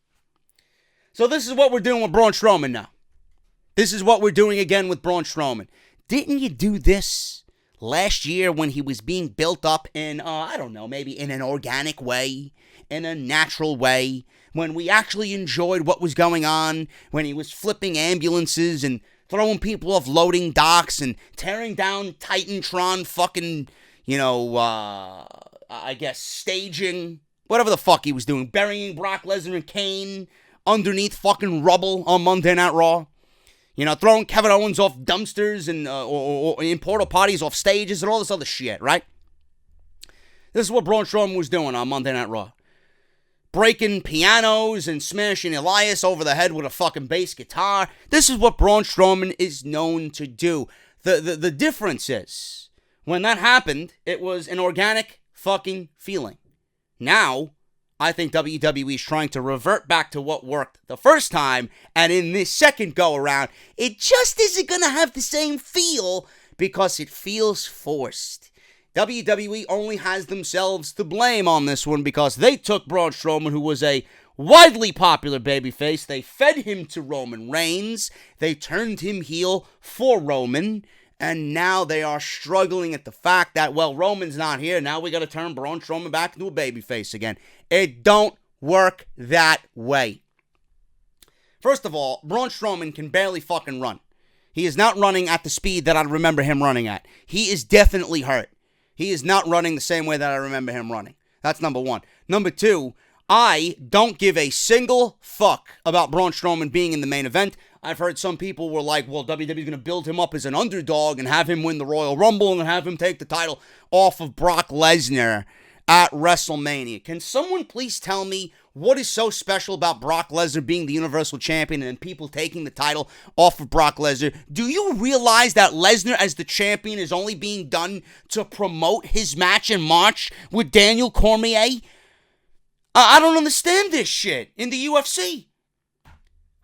S1: So this is what we're doing with Braun Strowman now. This is what we're doing again with Braun Strowman. Didn't you do this last year when he was being built up in, I don't know, maybe in an organic way, in a natural way, when we actually enjoyed what was going on, when he was flipping ambulances and throwing people off loading docks and tearing down Titantron fucking, I guess staging, whatever the fuck he was doing, burying Brock Lesnar and Kane underneath fucking rubble on Monday Night Raw. Throwing Kevin Owens off dumpsters and or in porta potties off stages and all this other shit, right? This is what Braun Strowman was doing on Monday Night Raw. Breaking pianos and smashing Elias over the head with a fucking bass guitar. This is what Braun Strowman is known to do. The difference is, when that happened, it was an organic fucking feeling. Now, I think WWE is trying to revert back to what worked the first time, and in this second go-around, it just isn't going to have the same feel because it feels forced. WWE only has themselves to blame on this one because they took Braun Strowman, who was a widely popular babyface. They fed him to Roman Reigns. They turned him heel for Roman. And now they are struggling at the fact that, well, Roman's not here. Now we got to turn Braun Strowman back into a babyface again. It don't work that way. First of all, Braun Strowman can barely fucking run. He is not running at the speed that I remember him running at. He is definitely hurt. He is not running the same way that I remember him running. That's number one. Number two, I don't give a single fuck about Braun Strowman being in the main event. I've heard some people were like, well, WWE's going to build him up as an underdog and have him win the Royal Rumble and have him take the title off of Brock Lesnar at WrestleMania. Can someone please tell me what is so special about Brock Lesnar being the Universal Champion and people taking the title off of Brock Lesnar? Do you realize that Lesnar as the champion is only being done to promote his match in March with Daniel Cormier? I don't understand this shit in the UFC.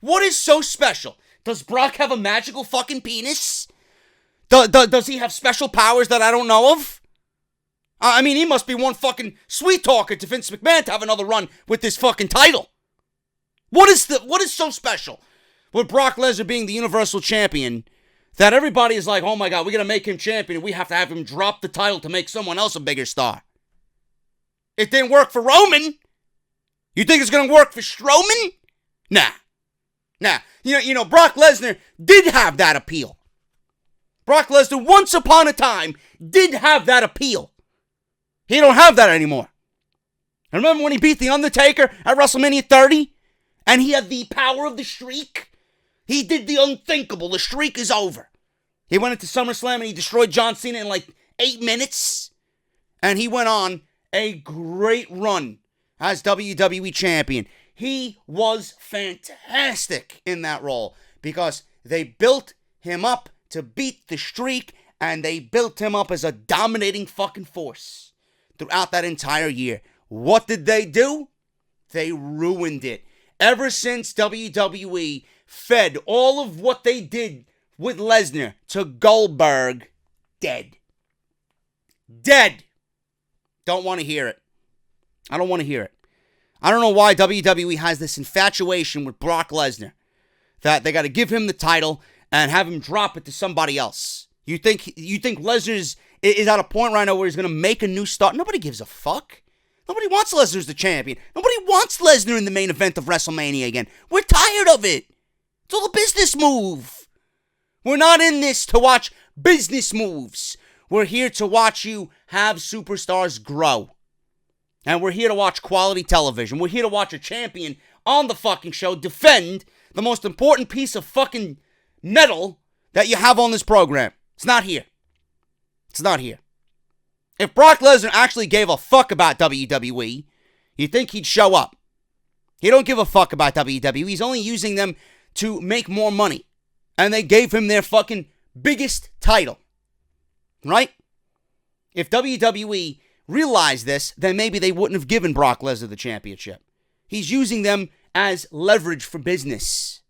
S1: What is so special? Does Brock have a magical fucking penis? Does he have special powers that I don't know of? I mean, he must be one fucking sweet talker to Vince McMahon to have another run with this fucking title. What is so special with Brock Lesnar being the Universal Champion that everybody is like, oh my God, we're going to make him champion and we have to have him drop the title to make someone else a bigger star? It didn't work for Roman. You think it's going to work for Strowman? Nah. Brock Lesnar did have that appeal. Brock Lesnar, once upon a time, did have that appeal. He don't have that anymore. I remember when he beat The Undertaker at WrestleMania 30, and he had the power of the streak? He did the unthinkable. The streak is over. He went into SummerSlam and he destroyed John Cena in like 8 minutes, and he went on a great run as WWE Champion. He was fantastic in that role because they built him up to beat the streak And they built him up as a dominating fucking force throughout that entire year. What did they do? They ruined it. Ever since WWE fed all of what they did with Lesnar to Goldberg, dead. Dead. Don't want to hear it. I don't want to hear it. I don't know why WWE has this infatuation with Brock Lesnar that they got to give him the title and have him drop it to somebody else. You think Lesnar is at a point right now where he's going to make a new start? Nobody gives a fuck. Nobody wants Lesnar as the champion. Nobody wants Lesnar in the main event of WrestleMania again. We're tired of it. It's all a business move. We're not in this to watch business moves. We're here to watch you have superstars grow. And we're here to watch quality television. We're here to watch a champion on the fucking show defend the most important piece of fucking metal that you have on this program. It's not here. It's not here. If Brock Lesnar actually gave a fuck about WWE, you'd think he'd show up. He don't give a fuck about WWE. He's only using them to make more money. And they gave him their fucking biggest title. Right? If WWE realized this, then maybe they wouldn't have given Brock Lesnar the championship. He's using them as leverage for business.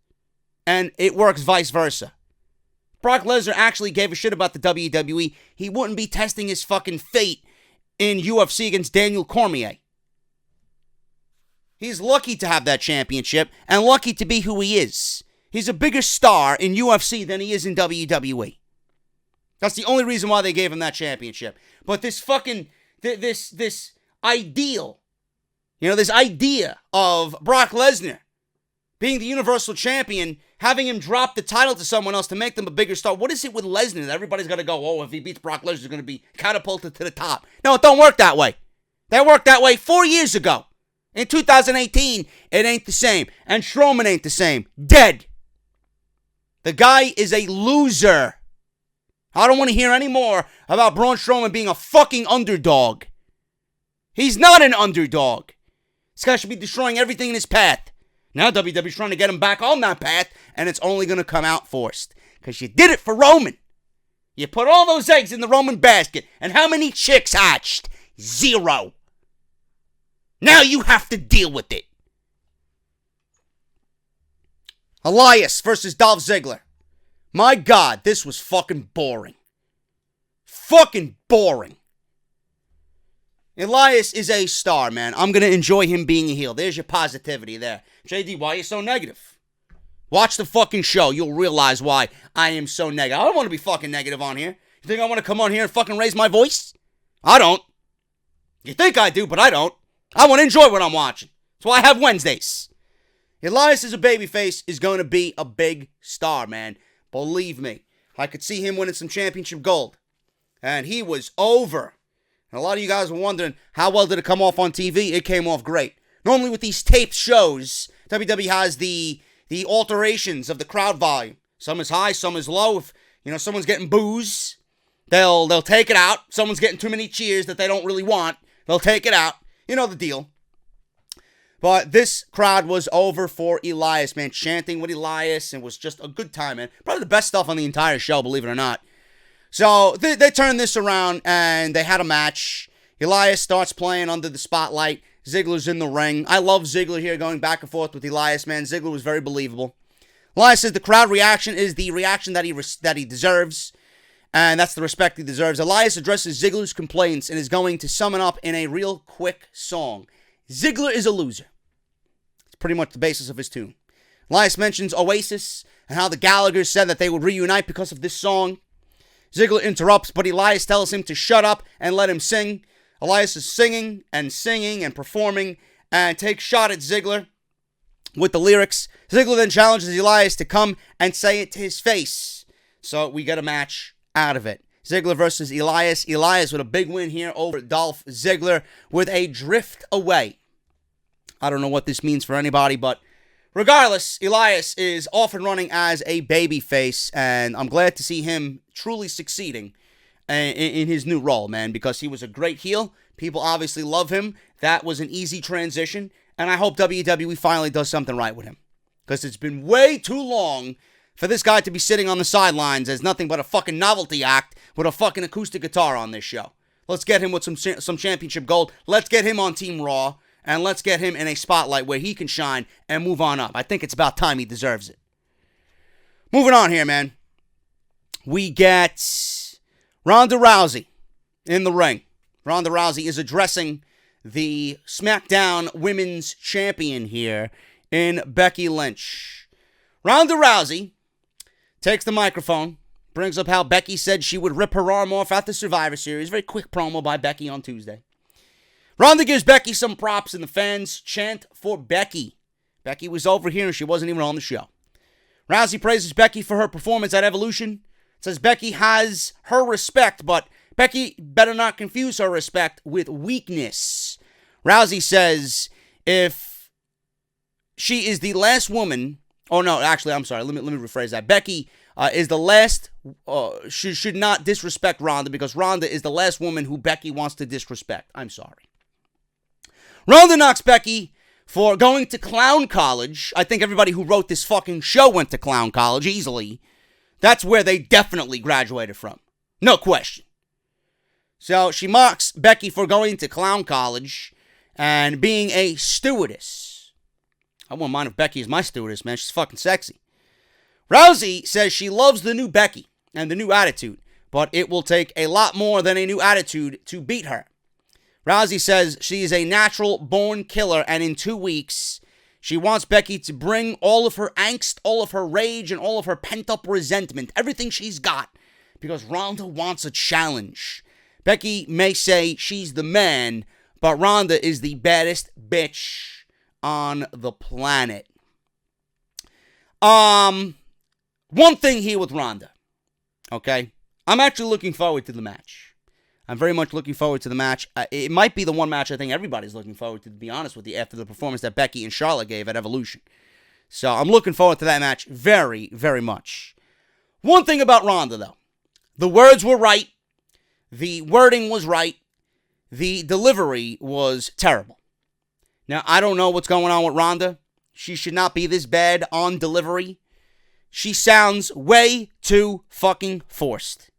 S1: And it works vice versa. Brock Lesnar actually gave a shit about the WWE, he wouldn't be testing his fucking fate in UFC against Daniel Cormier. He's lucky to have that championship and lucky to be who he is. He's a bigger star in UFC than he is in WWE. That's the only reason why they gave him that championship. But this fucking, this ideal, this idea of Brock Lesnar being the Universal Champion, having him drop the title to someone else to make them a bigger star. What is it with Lesnar that everybody's got to go, oh, if he beats Brock Lesnar, he's going to be catapulted to the top? No, it don't work that way. That worked that way 4 years ago. In 2018, it ain't the same. And Strowman ain't the same. Dead. The guy is a loser. I don't want to hear any more about Braun Strowman being a fucking underdog. He's not an underdog. This guy should be destroying everything in his path. Now WWE's trying to get him back on that path, and it's only going to come out forced. Because you did it for Roman. You put all those eggs in the Roman basket, and how many chicks hatched? 0. Now you have to deal with it. Elias versus Dolph Ziggler. My God, this was fucking boring. Fucking boring. Elias is a star, man. I'm going to enjoy him being a heel. There's your positivity there. JD, why are you so negative? Watch the fucking show. You'll realize why I am so negative. I don't want to be fucking negative on here. You think I want to come on here and fucking raise my voice? I don't. You think I do, but I don't. I want to enjoy what I'm watching. That's why I have Wednesdays. Elias as a babyface is going to be a big star, man. Believe me. I could see him winning some championship gold. And he was over. And a lot of you guys were wondering, how well did it come off on TV? It came off great. Normally with these taped shows, WWE has the alterations of the crowd volume. Some is high, some is low. If someone's getting boos, they'll take it out. Someone's getting too many cheers that they don't really want, they'll take it out. You know the deal. But this crowd was over for Elias, man. Chanting with Elias, and was just a good time, man. Probably the best stuff on the entire show, believe it or not. So they turned this around, and they had a match. Elias starts playing under the spotlight. Ziggler's in the ring. I love Ziggler here going back and forth with Elias, man. Ziggler was very believable. Elias says the crowd reaction is the reaction that he deserves, and that's the respect he deserves. Elias addresses Ziggler's complaints and is going to sum it up in a real quick song. Ziggler is a loser. It's pretty much the basis of his tune. Elias mentions Oasis and how the Gallaghers said that they would reunite because of this song. Ziggler interrupts, but Elias tells him to shut up and let him sing. Elias is singing and performing and takes shot at Ziggler with the lyrics. Ziggler then challenges Elias to come and say it to his face. So we get a match out of it. Ziggler versus Elias. Elias with a big win here over Dolph Ziggler with a drift away. I don't know what this means for anybody, but regardless, Elias is off and running as a babyface, and I'm glad to see him truly succeeding in his new role, man, because he was a great heel. People obviously love him. That was an easy transition, and I hope WWE finally does something right with him, because it's been way too long for this guy to be sitting on the sidelines as nothing but a fucking novelty act with a fucking acoustic guitar on this show. Let's get him with some championship gold. Let's get him on Team Raw, and let's get him in a spotlight where he can shine and move on up. I think it's about time he deserves it. Moving on here, man. We get Ronda Rousey in the ring. Ronda Rousey is addressing the SmackDown Women's Champion here in Becky Lynch. Ronda Rousey takes the microphone, brings up how Becky said she would rip her arm off at the Survivor Series. Very quick promo by Becky on Tuesday. Ronda gives Becky some props and the fans chant for Becky. Becky was over here and she wasn't even on the show. Rousey praises Becky for her performance at Evolution. Says Becky has her respect, but Becky better not confuse her respect with weakness. Rousey says if she is the last woman... Oh, no, actually, I'm sorry. Let me rephrase that. Becky is the last... should not disrespect Ronda because Ronda is the last woman who Becky wants to disrespect. I'm sorry. Ronda knocks Becky for going to clown college. I think everybody who wrote this fucking show went to clown college easily. That's where they definitely graduated from. No question. So she mocks Becky for going to clown college and being a stewardess. I wouldn't mind if Becky is my stewardess, man. She's fucking sexy. Rousey says she loves the new Becky and the new attitude, but it will take a lot more than a new attitude to beat her. Rousey says she is a natural-born killer, and in 2 weeks, she wants Becky to bring all of her angst, all of her rage, and all of her pent-up resentment, everything she's got, because Ronda wants a challenge. Becky may say she's the man, but Ronda is the baddest bitch on the planet. One thing here with Ronda, okay? I'm actually looking forward to the match. I'm very much looking forward to the match. It might be the one match I think everybody's looking forward to be honest with you, after the performance that Becky and Charlotte gave at Evolution. So I'm looking forward to that match very, very much. One thing about Ronda, though. The words were right. The wording was right. The delivery was terrible. Now, I don't know what's going on with Ronda. She should not be this bad on delivery. She sounds way too fucking forced.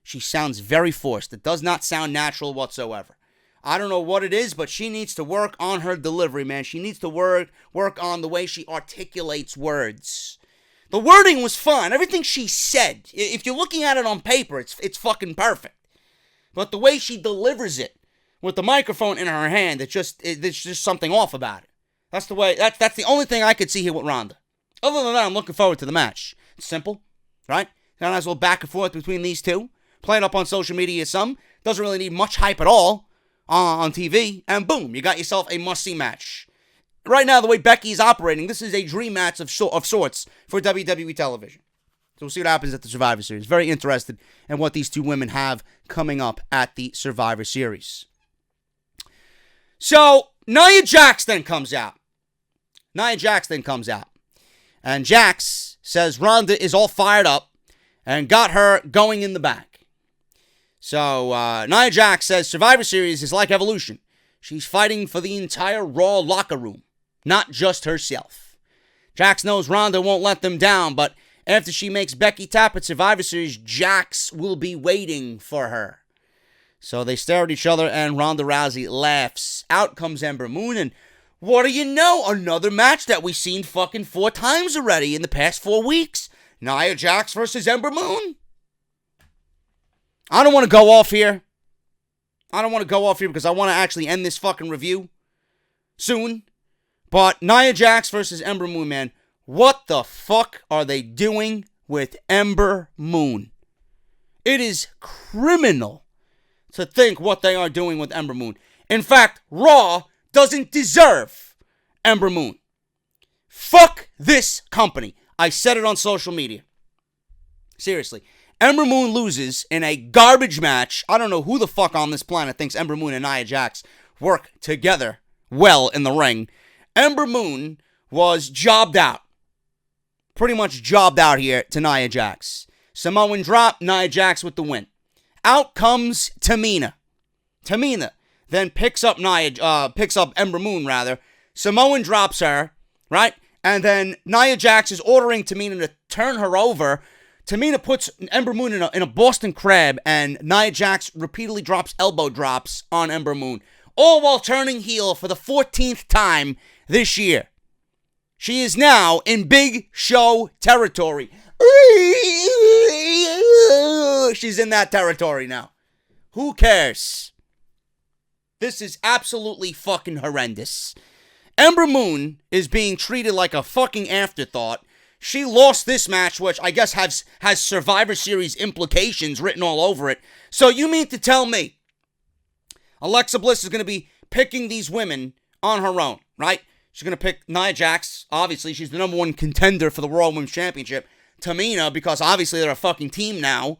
S1: She sounds very forced. It does not sound natural whatsoever. I don't know what it is, but she needs to work on her delivery, man. She needs to work on the way she articulates words. The wording was fine. Everything she said, if you're looking at it on paper, it's fucking perfect. But the way she delivers it with the microphone in her hand, there's just something off about it. That's the only thing I could see here with Ronda. Other than that, I'm looking forward to the match. It's simple, right? Got a nice little back and forth between these two. Play it up on social media some. Doesn't really need much hype at all on TV. And boom, you got yourself a must-see match. Right now, the way Becky's operating, this is a dream match of sorts for WWE television. So we'll see what happens at the Survivor Series. Very interested in what these two women have coming up at the Survivor Series. So, Nia Jax then comes out. And Jax says Ronda is all fired up and got her going in the back. So, Nia Jax says Survivor Series is like Evolution. She's fighting for the entire Raw locker room, not just herself. Jax knows Ronda won't let them down, but after she makes Becky tap at Survivor Series, Jax will be waiting for her. So they stare at each other, and Ronda Rousey laughs. Out comes Ember Moon, and what do you know? Another match that we've seen fucking 4 times already in the past 4 weeks. Nia Jax versus Ember Moon. I don't want to go off here. Because I want to actually end this fucking review soon. But Nia Jax versus Ember Moon, man. What the fuck are they doing with Ember Moon? It is criminal to think what they are doing with Ember Moon. In fact, Raw doesn't deserve Ember Moon. Fuck this company. I said it on social media. Seriously. Ember Moon loses in a garbage match. I don't know who the fuck on this planet thinks Ember Moon and Nia Jax work together well in the ring. Ember Moon was jobbed out. Pretty much jobbed out here to Nia Jax. Samoan drop, Nia Jax with the win. Out comes Tamina. Tamina then picks up Ember Moon rather. Samoan drops her, right? And then Nia Jax is ordering Tamina to turn her over. Tamina puts Ember Moon in a Boston Crab, and Nia Jax repeatedly drops elbow drops on Ember Moon, all while turning heel for the 14th time this year. She is now in Big Show territory. She's in that territory now. Who cares? This is absolutely fucking horrendous. Ember Moon is being treated like a fucking afterthought. She lost this match, which I guess has Survivor Series implications written all over it. So you mean to tell me Alexa Bliss is going to be picking these women on her own, right? She's going to pick Nia Jax. Obviously, she's the number one contender for the Raw Women's Championship. Tamina, because obviously they're a fucking team now.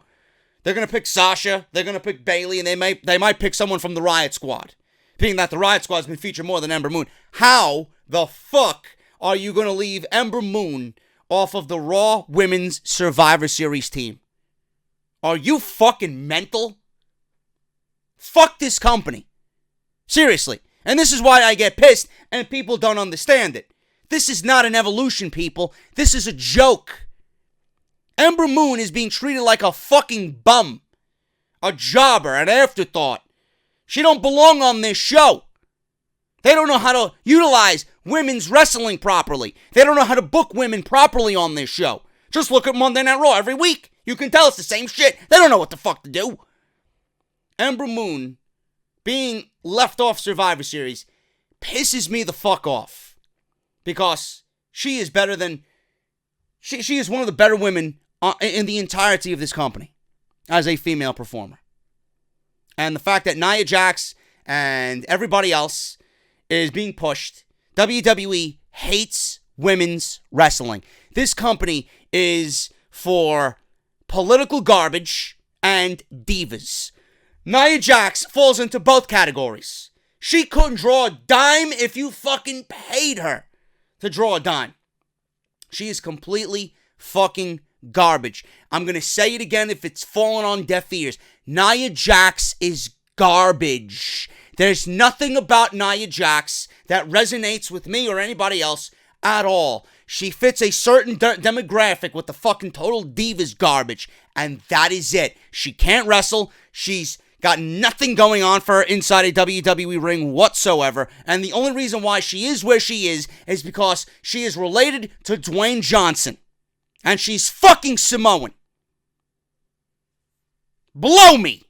S1: They're going to pick Sasha. They're going to pick Bayley, and they might pick someone from the Riot Squad. Being that the Riot Squad has been featured more than Ember Moon. How the fuck are you going to leave Ember Moon off of the Raw Women's Survivor Series team? Are you fucking mental? Fuck this company. Seriously. And this is why I get pissed and people don't understand it. This is not an evolution, people. This is a joke. Ember Moon is being treated like a fucking bum. A jobber, an afterthought. She don't belong on this show. They don't know how to utilize women's wrestling properly. They don't know how to book women properly on this show. Just look at Monday Night Raw every week. You can tell it's the same shit. They don't know what the fuck to do. Ember Moon being left off Survivor Series pisses me the fuck off. Because she is better than... She is one of the better women in the entirety of this company as a female performer. And the fact that Nia Jax and everybody else is being pushed. WWE hates women's wrestling. This company is for political garbage and divas. Nia Jax falls into both categories. She couldn't draw a dime if you fucking paid her to draw a dime. She is completely fucking garbage. I'm going to say it again if it's fallen on deaf ears. Nia Jax is garbage. There's nothing about Nia Jax that resonates with me or anybody else at all. She fits a certain demographic with the fucking total divas garbage, and that is it. She can't wrestle. She's got nothing going on for her inside a WWE ring whatsoever, and the only reason why she is where she is because she is related to Dwayne Johnson, and she's fucking Samoan. Blow me!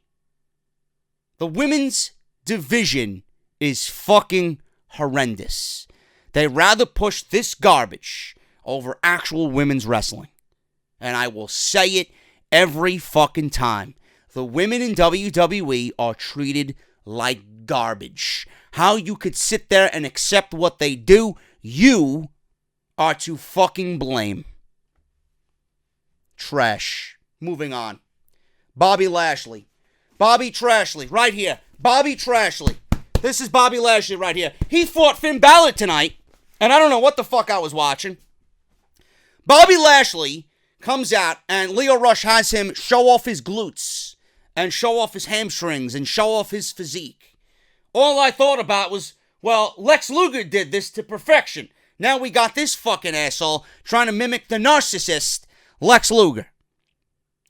S1: The women's division is fucking horrendous. They rather push this garbage over actual women's wrestling. And I will say it every fucking time. The women in WWE are treated like garbage. How you could sit there and accept what they do, you are to fucking blame. Trash. Moving on. Bobby Lashley. Bobby Trashley, right here. Bobby Trashley. This is Bobby Lashley right here. He fought Finn Balor tonight, and I don't know what the fuck I was watching. Bobby Lashley comes out, and Leo Rush has him show off his glutes, and show off his hamstrings, and show off his physique. All I thought about was, well, Lex Luger did this to perfection. Now we got this fucking asshole trying to mimic the narcissist, Lex Luger.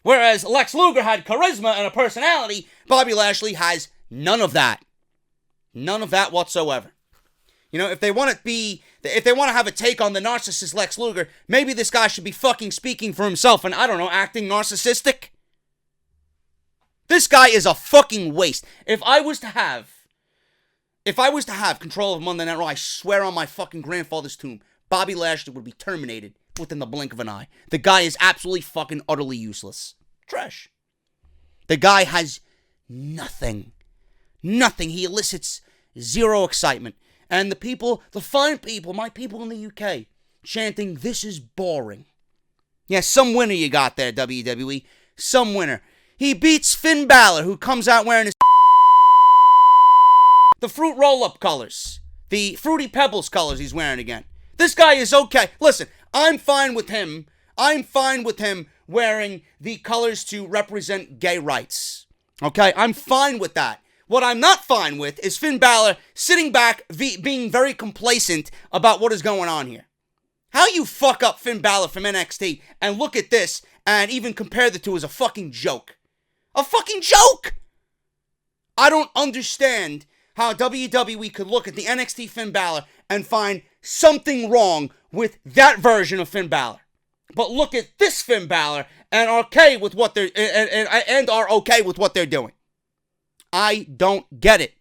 S1: Whereas Lex Luger had charisma and a personality, Bobby Lashley has none of that. None of that whatsoever. You know, if they want to have a take on the narcissist Lex Luger, maybe this guy should be fucking speaking for himself and, I don't know, acting narcissistic. This guy is a fucking waste. If I was to have control of Monday Night Raw, I swear on my fucking grandfather's tomb, Bobby Lashley would be terminated within the blink of an eye. The guy is absolutely fucking utterly useless. Trash. The guy has nothing. Nothing. He elicits zero excitement. And the people, the fine people, my people in the UK, chanting, "This is boring." Yeah, some winner you got there, WWE. Some winner. He beats Finn Balor, who comes out wearing his the fruit roll-up colors. The Fruity Pebbles colors he's wearing again. This guy is okay. Listen, I'm fine with him. I'm fine with him wearing the colors to represent gay rights. Okay? I'm fine with that. What I'm not fine with is Finn Balor sitting back, being very complacent about what is going on here. How you fuck up Finn Balor from NXT and look at this and even compare the two as a fucking joke. A fucking joke! I don't understand how WWE could look at the NXT Finn Balor and find something wrong with that version of Finn Balor. But look at this Finn Balor and are okay with what they're and are okay with what they're doing. I don't get it.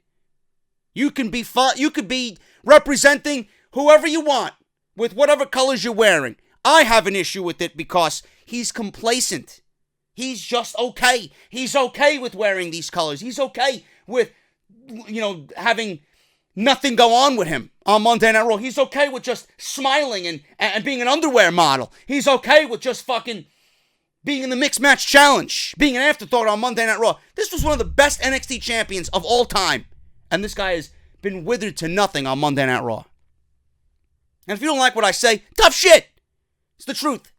S1: You can be representing whoever you want with whatever colors you're wearing. I have an issue with it because he's complacent. He's just okay. He's okay with wearing these colors. He's okay with, having nothing go on with him on Monday Night Raw. He's okay with just smiling and being an underwear model. He's okay with just fucking being in the Mixed Match Challenge, being an afterthought on Monday Night Raw. This was one of the best NXT champions of all time. And this guy has been withered to nothing on Monday Night Raw. And if you don't like what I say, tough shit. It's the truth.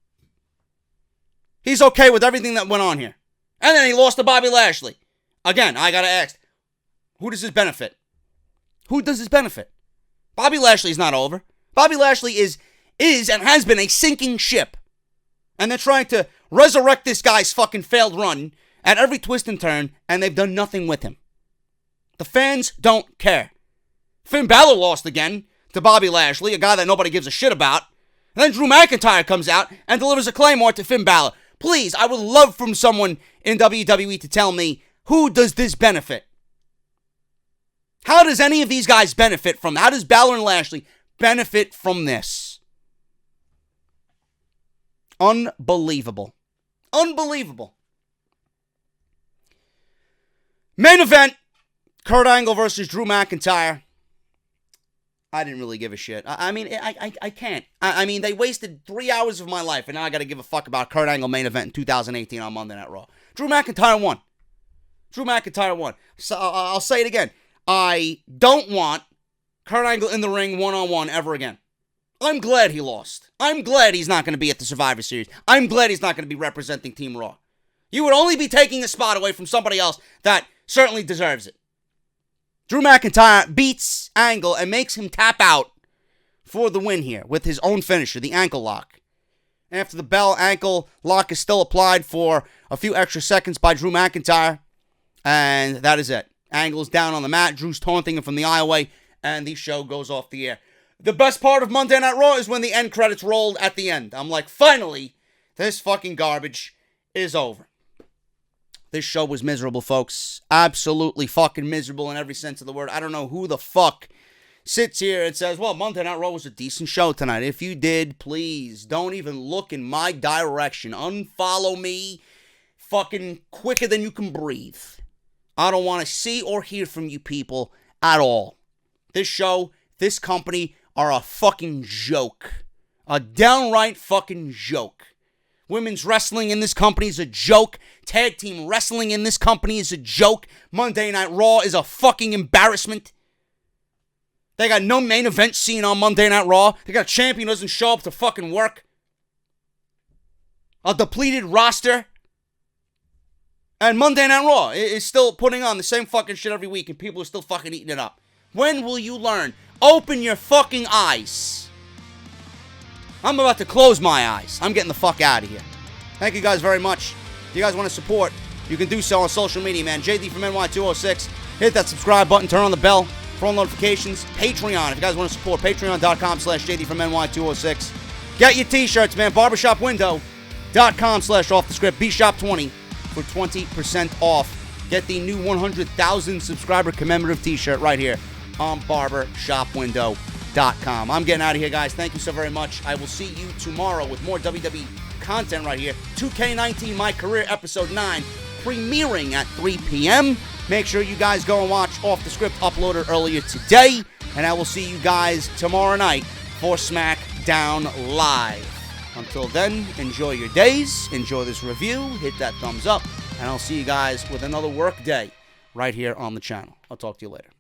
S1: He's okay with everything that went on here. And then he lost to Bobby Lashley. Again, I gotta ask, who does this benefit? Who does this benefit? Bobby Lashley's not over. Bobby Lashley is and has been a sinking ship. And they're trying to resurrect this guy's fucking failed run at every twist and turn, and they've done nothing with him. The fans don't care. Finn Balor lost again to Bobby Lashley, a guy that nobody gives a shit about. And then Drew McIntyre comes out and delivers a Claymore to Finn Balor. Please, I would love from someone in WWE to tell me, who does this benefit? How does any of these guys benefit from that? How does Balor and Lashley benefit from this? Unbelievable. Unbelievable. Main event, Kurt Angle versus Drew McIntyre. I didn't really give a shit. I can't. I mean, they wasted 3 hours of my life, and now I got to give a fuck about Kurt Angle main event in 2018 on Monday Night Raw. Drew McIntyre won. Drew McIntyre won. So I'll say it again. I don't want Kurt Angle in the ring one-on-one ever again. I'm glad he lost. I'm glad he's not going to be at the Survivor Series. I'm glad he's not going to be representing Team Raw. You would only be taking a spot away from somebody else that certainly deserves it. Drew McIntyre beats Angle and makes him tap out for the win here with his own finisher, the ankle lock. After the bell, ankle lock is still applied for a few extra seconds by Drew McIntyre. And that is it. Angle's down on the mat. Drew's taunting him from the aisleway. And the show goes off the air. The best part of Monday Night Raw is when the end credits rolled at the end. I'm like, finally, this fucking garbage is over. This show was miserable, folks. Absolutely fucking miserable in every sense of the word. I don't know who the fuck sits here and says, well, Monday Night Raw was a decent show tonight. If you did, please don't even look in my direction. Unfollow me fucking quicker than you can breathe. I don't want to see or hear from you people at all. This show, this company are a fucking joke. A downright fucking joke. Women's wrestling in this company is a joke. Tag team wrestling in this company is a joke. Monday Night Raw is a fucking embarrassment. They got no main event scene on Monday Night Raw. They got a champion who doesn't show up to fucking work. A depleted roster. And Monday Night Raw is still putting on the same fucking shit every week and people are still fucking eating it up. When will you learn? Open your fucking eyes. I'm about to close my eyes. I'm getting the fuck out of here. Thank you guys very much. If you guys want to support, you can do so on social media, man. JD from NY206. Hit that subscribe button. Turn on the bell for all notifications. Patreon. If you guys want to support, patreon.com/JD from NY206. Get your t-shirts, man. Barbershopwindow.com/offthescript. BShop20 for 20% off. Get the new 100,000 subscriber commemorative t-shirt right here on barbershopwindow.com. I'm getting out of here, guys. Thank you so very much. I will see you tomorrow with more WWE content right here. 2K19 My Career Episode 9 premiering at 3 p.m. Make sure you guys go and watch Off the Script uploaded earlier today. And I will see you guys tomorrow night for SmackDown Live. Until then, enjoy your days. Enjoy this review. Hit that thumbs up. And I'll see you guys with another work day right here on the channel. I'll talk to you later.